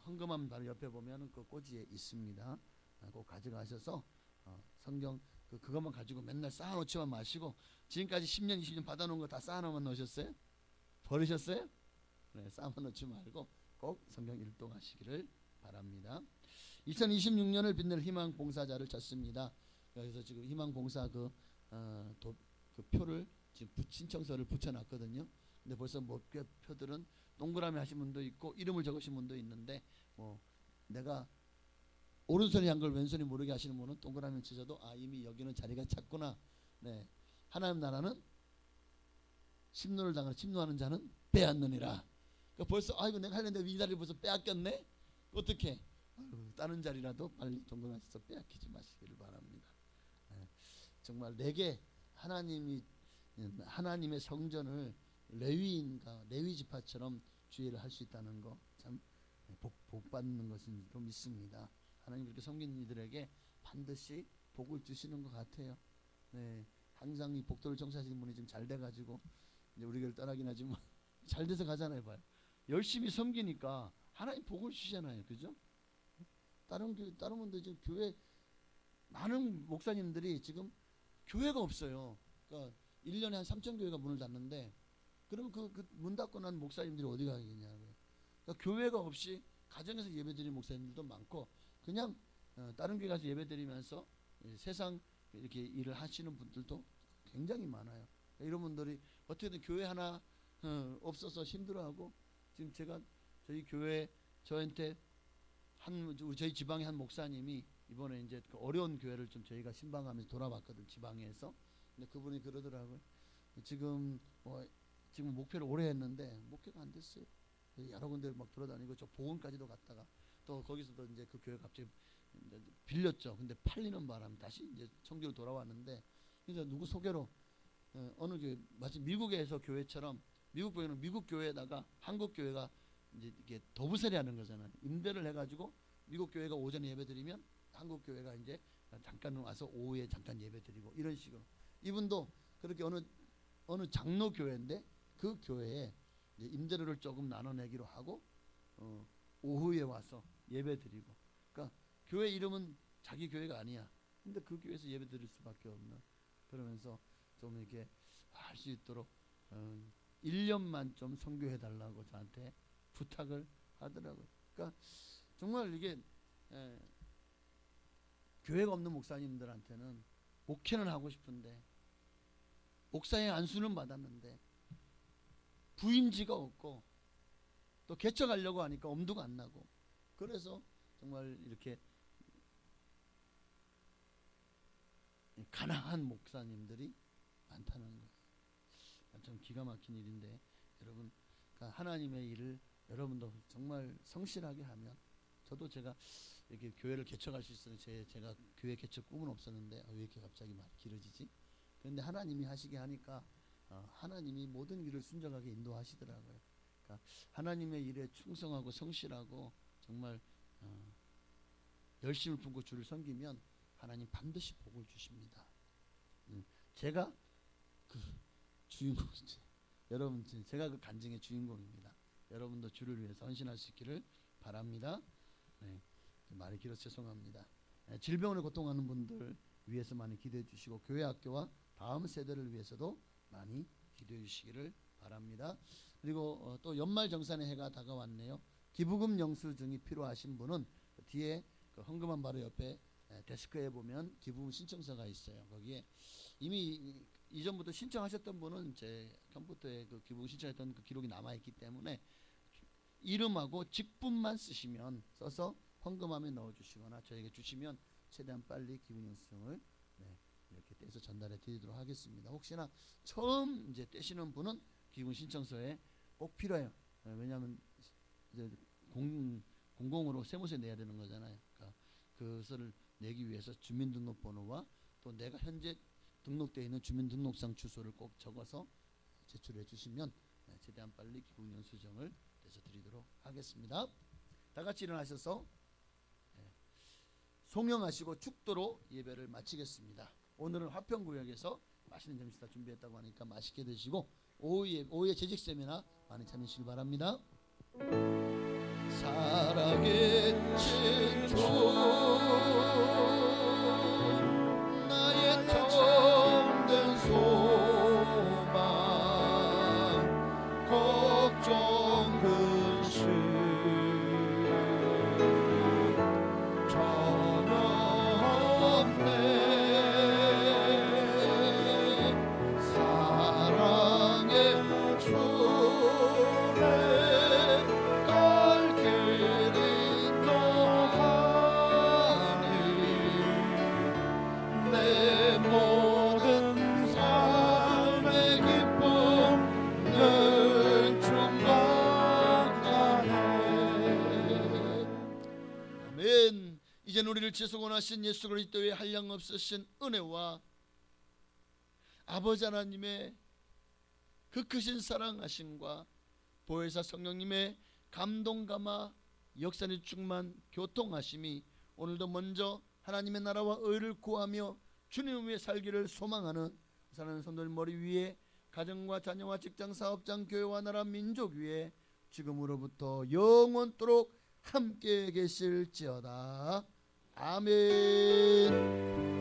헌금함 바로 옆에 보면 그 꼬지에 있습니다. 꼭 가져가셔서 성경 그것만 가지고 맨날 쌓아놓지만 마시고 지금까지 10년 20년 받아놓은 거 다 쌓아놓으면 놓으셨어요? 버리셨어요? 네, 쌓아놓지 말고 꼭 성경 일독하시기를 바랍니다. 2026년을 빛낼 희망 봉사자를 찾습니다. 그래서 지금 희망 봉사 그 표를 지금 신청서를 붙여놨거든요. 근데 벌써 몇 개 표들은 동그라미 하신 분도 있고 이름을 적으신 분도 있는데 뭐 내가 오른손이 한 걸 왼손이 모르게 하시는 분은 동그라미 치셔도 이미 여기는 자리가 찼구나. 네, 하나님 나라는 심노를 당하는 침노하는 자는 빼앗느니라. 그러니까 벌써 이거 내가 하려는데 이 자리를 벌써 빼앗겼네. 어떻게? 다른 자리라도 빨리 동그라미에서 빼앗기지 마시기를 바랍니다. 네, 정말 내게 하나님의 성전을 레위 지파처럼 주의를 할 수 있다는 거 참 복 받는 것인 줄 믿습니다. 하나님 그렇게 섬기는 이들에게 반드시 복을 주시는 것 같아요. 네, 항상 이 복도를 청소하시는 분이 지금 잘 돼가지고 이제 우리 교회를 떠나긴 하지만 잘 돼서 가잖아요. 봐요. 열심히 섬기니까 하나님 복을 주시잖아요. 그죠? 다른 분들 지금 교회 많은 목사님들이 지금 교회가 없어요. 그러니까 1년에 한 3천 교회가 문을 닫는데 그럼 그 문 닫고 난 목사님들이 어디 가겠냐고요. 그러니까 교회가 없이 가정에서 예배드리는 목사님들도 많고 그냥 다른 교회 가서 예배드리면서 세상 이렇게 일을 하시는 분들도 굉장히 많아요. 그러니까 이런 분들이 어떻게든 교회 하나 없어서 힘들어하고 지금 제가 저희 교회 저한테 저희 지방의 한 목사님이 이번에 이제 그 어려운 교회를 좀 저희가 신방하면서 돌아봤거든 지방에서. 근데 그분이 그러더라고요. 지금 목표를 오래 했는데 목표가 안 됐어요. 여러 군데를 막 돌아다니고 저 보건까지도 갔다가 또 거기서도 이제 그 교회 갑자기 빌렸죠. 근데 팔리는 바람에 다시 이제 청주로 돌아왔는데 그래서 누구 소개로 어느 교회 마치 미국에서 교회처럼 미국 교회는 미국 교회에다가 한국 교회가 이제 이게 도부세리 하는 거잖아요. 임대를 해가지고 미국 교회가 오전에 예배드리면 한국 교회가 이제 잠깐 와서 오후에 잠깐 예배드리고 이런 식으로 이분도 그렇게 어느 장로 교회인데 그 교회에 이제 임대료를 조금 나눠내기로 하고 오후에 와서 예배드리고 그러니까 교회 이름은 자기 교회가 아니야. 근데 그 교회에서 예배드릴 수밖에 없는 그러면서 좀 이렇게 할 수 있도록 1년만 좀 선교해 달라고 저한테 부탁을 하더라고요. 그러니까 정말 이게 교회가 없는 목사님들한테는 목회는 하고 싶은데 목사의 안수는 받았는데 부임지가 없고 또 개척하려고 하니까 엄두가 안 나고 그래서 정말 이렇게 가난한 목사님들이 많다는 거예요. 참 기가 막힌 일인데 여러분 그러니까 하나님의 일을 여러분도 정말 성실하게 하면 저도 제가 이렇게 교회를 개척할 수 있어요. 제가 교회 개척 꿈은 없었는데 왜 이렇게 갑자기 말 길어지지? 그런데 하나님이 하시게 하니까 하나님이 모든 일을 순종하게 인도하시더라고요. 그러니까 하나님의 일에 충성하고 성실하고 정말 열심을 품고 주를 섬기면 하나님 반드시 복을 주십니다. 제가 그 주인공이죠. 여러분 제가 그 간증의 주인공입니다. 여러분도 주를 위해서 헌신할 수 있기를 바랍니다. 네, 말이 길어서 죄송합니다. 질병으로 고통하는 분들 위해서 많이 기도해 주시고 교회 학교와 다음 세대를 위해서도 많이 기도해 주시기를 바랍니다. 그리고 또 연말정산의 해가 다가왔네요. 기부금 영수증이 필요하신 분은 뒤에 그 헌금함 바로 옆에 데스크에 보면 기부금 신청서가 있어요. 거기에 이미 이전부터 신청하셨던 분은 제 컴퓨터에 그 기부금 신청했던 그 기록이 남아있기 때문에 이름하고 직분만 써서 헌금함에 넣어주시거나 저에게 주시면 최대한 빨리 기부금 영수증을 이렇게 떼서 전달해 드리도록 하겠습니다. 혹시나 처음 이제 떼시는 분은 기부금 신청서에 꼭 필요해요. 왜냐하면 이제 공공으로 세무세 내야 되는 거잖아요. 그러니까 그것을 내기 위해서 주민등록번호와 또 내가 현재 등록되어 있는 주민등록상 주소를 꼭 적어서 제출해 주시면 최대한 빨리 기국년 수정을 해서 드리도록 하겠습니다. 다 같이 일어나셔서 송영하시고 축도로 예배를 마치겠습니다. 오늘은 화평구역에서 맛있는 점심 다 준비했다고 하니까 맛있게 드시고 오후에 재직 세미나 많이 참여하시길 바랍니다. 살아계신 주 나의 참된 소망 걱정 근심 전혀 없네 사랑의 주내 갈 길이 너하니 내 모든 삶의 기쁨 늘 충만하네. 아멘. 이젠 우리를 지속원하신 예수 그리스도의 한량없으신 은혜와 아버지 하나님의 그 크신 사랑하심과 보혜사 성령님의 감동감화 역사의 충만 교통하심이 오늘도 먼저 하나님의 나라와 의를 구하며 주님 위에 살기를 소망하는 사랑하는 성도들 머리 위에 가정과 자녀와 직장 사업장 교회와 나라 민족 위에 지금으로부터 영원토록 함께 계실지어다. 아멘.